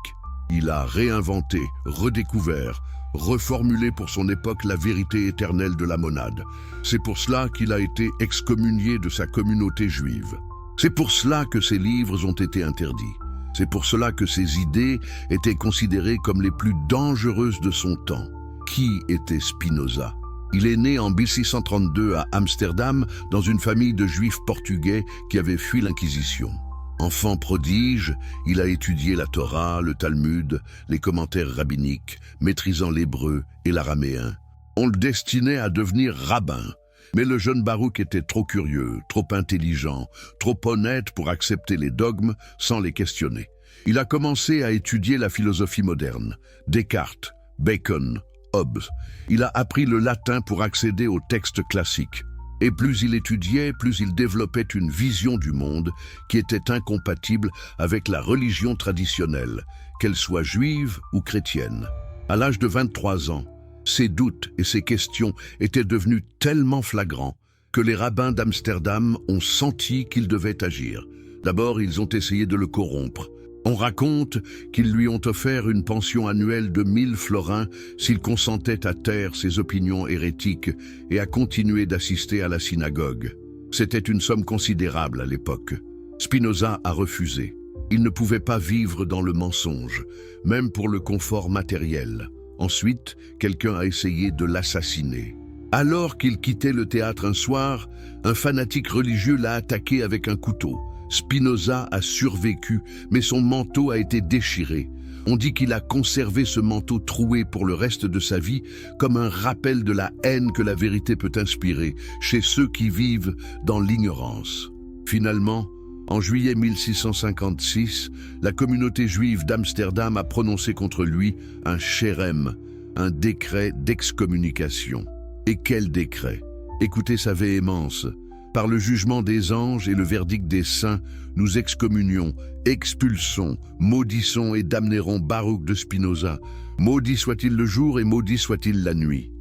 Il a réinventé, redécouvert, reformulé pour son époque la vérité éternelle de la monade. C'est pour cela qu'il a été excommunié de sa communauté juive. C'est pour cela que ses livres ont été interdits. C'est pour cela que ses idées étaient considérées comme les plus dangereuses de son temps. Qui était Spinoza? Il est né en 1632 à Amsterdam dans une famille de juifs portugais qui avaient fui l'Inquisition. Enfant prodige, il a étudié la Torah, le Talmud, les commentaires rabbiniques, maîtrisant l'hébreu et l'araméen. On le destinait à devenir rabbin, mais le jeune Baruch était trop curieux, trop intelligent, trop honnête pour accepter les dogmes sans les questionner. Il a commencé à étudier la philosophie moderne, Descartes, Bacon, Hobbes. Il a appris le latin pour accéder aux textes classiques. Et plus il étudiait, plus il développait une vision du monde qui était incompatible avec la religion traditionnelle, qu'elle soit juive ou chrétienne. À l'âge de 23 ans, ses doutes et ses questions étaient devenus tellement flagrants que les rabbins d'Amsterdam ont senti qu'il devait agir. D'abord, ils ont essayé de le corrompre. On raconte qu'ils lui ont offert une pension annuelle de 1000 florins s'il consentait à taire ses opinions hérétiques et à continuer d'assister à la synagogue. C'était une somme considérable à l'époque. Spinoza a refusé. Il ne pouvait pas vivre dans le mensonge, même pour le confort matériel. Ensuite, quelqu'un a essayé de l'assassiner. Alors qu'il quittait le théâtre un soir, un fanatique religieux l'a attaqué avec un couteau. Spinoza a survécu, mais son manteau a été déchiré. On dit qu'il a conservé ce manteau troué pour le reste de sa vie comme un rappel de la haine que la vérité peut inspirer chez ceux qui vivent dans l'ignorance. Finalement, en juillet 1656, la communauté juive d'Amsterdam a prononcé contre lui un sherem, un décret d'excommunication. Et quel décret! Écoutez sa véhémence. Par le jugement des anges et le verdict des saints, nous excommunions, expulsons, maudissons et damnerons Baruch de Spinoza. Maudit soit-il le jour et maudit soit-il la nuit.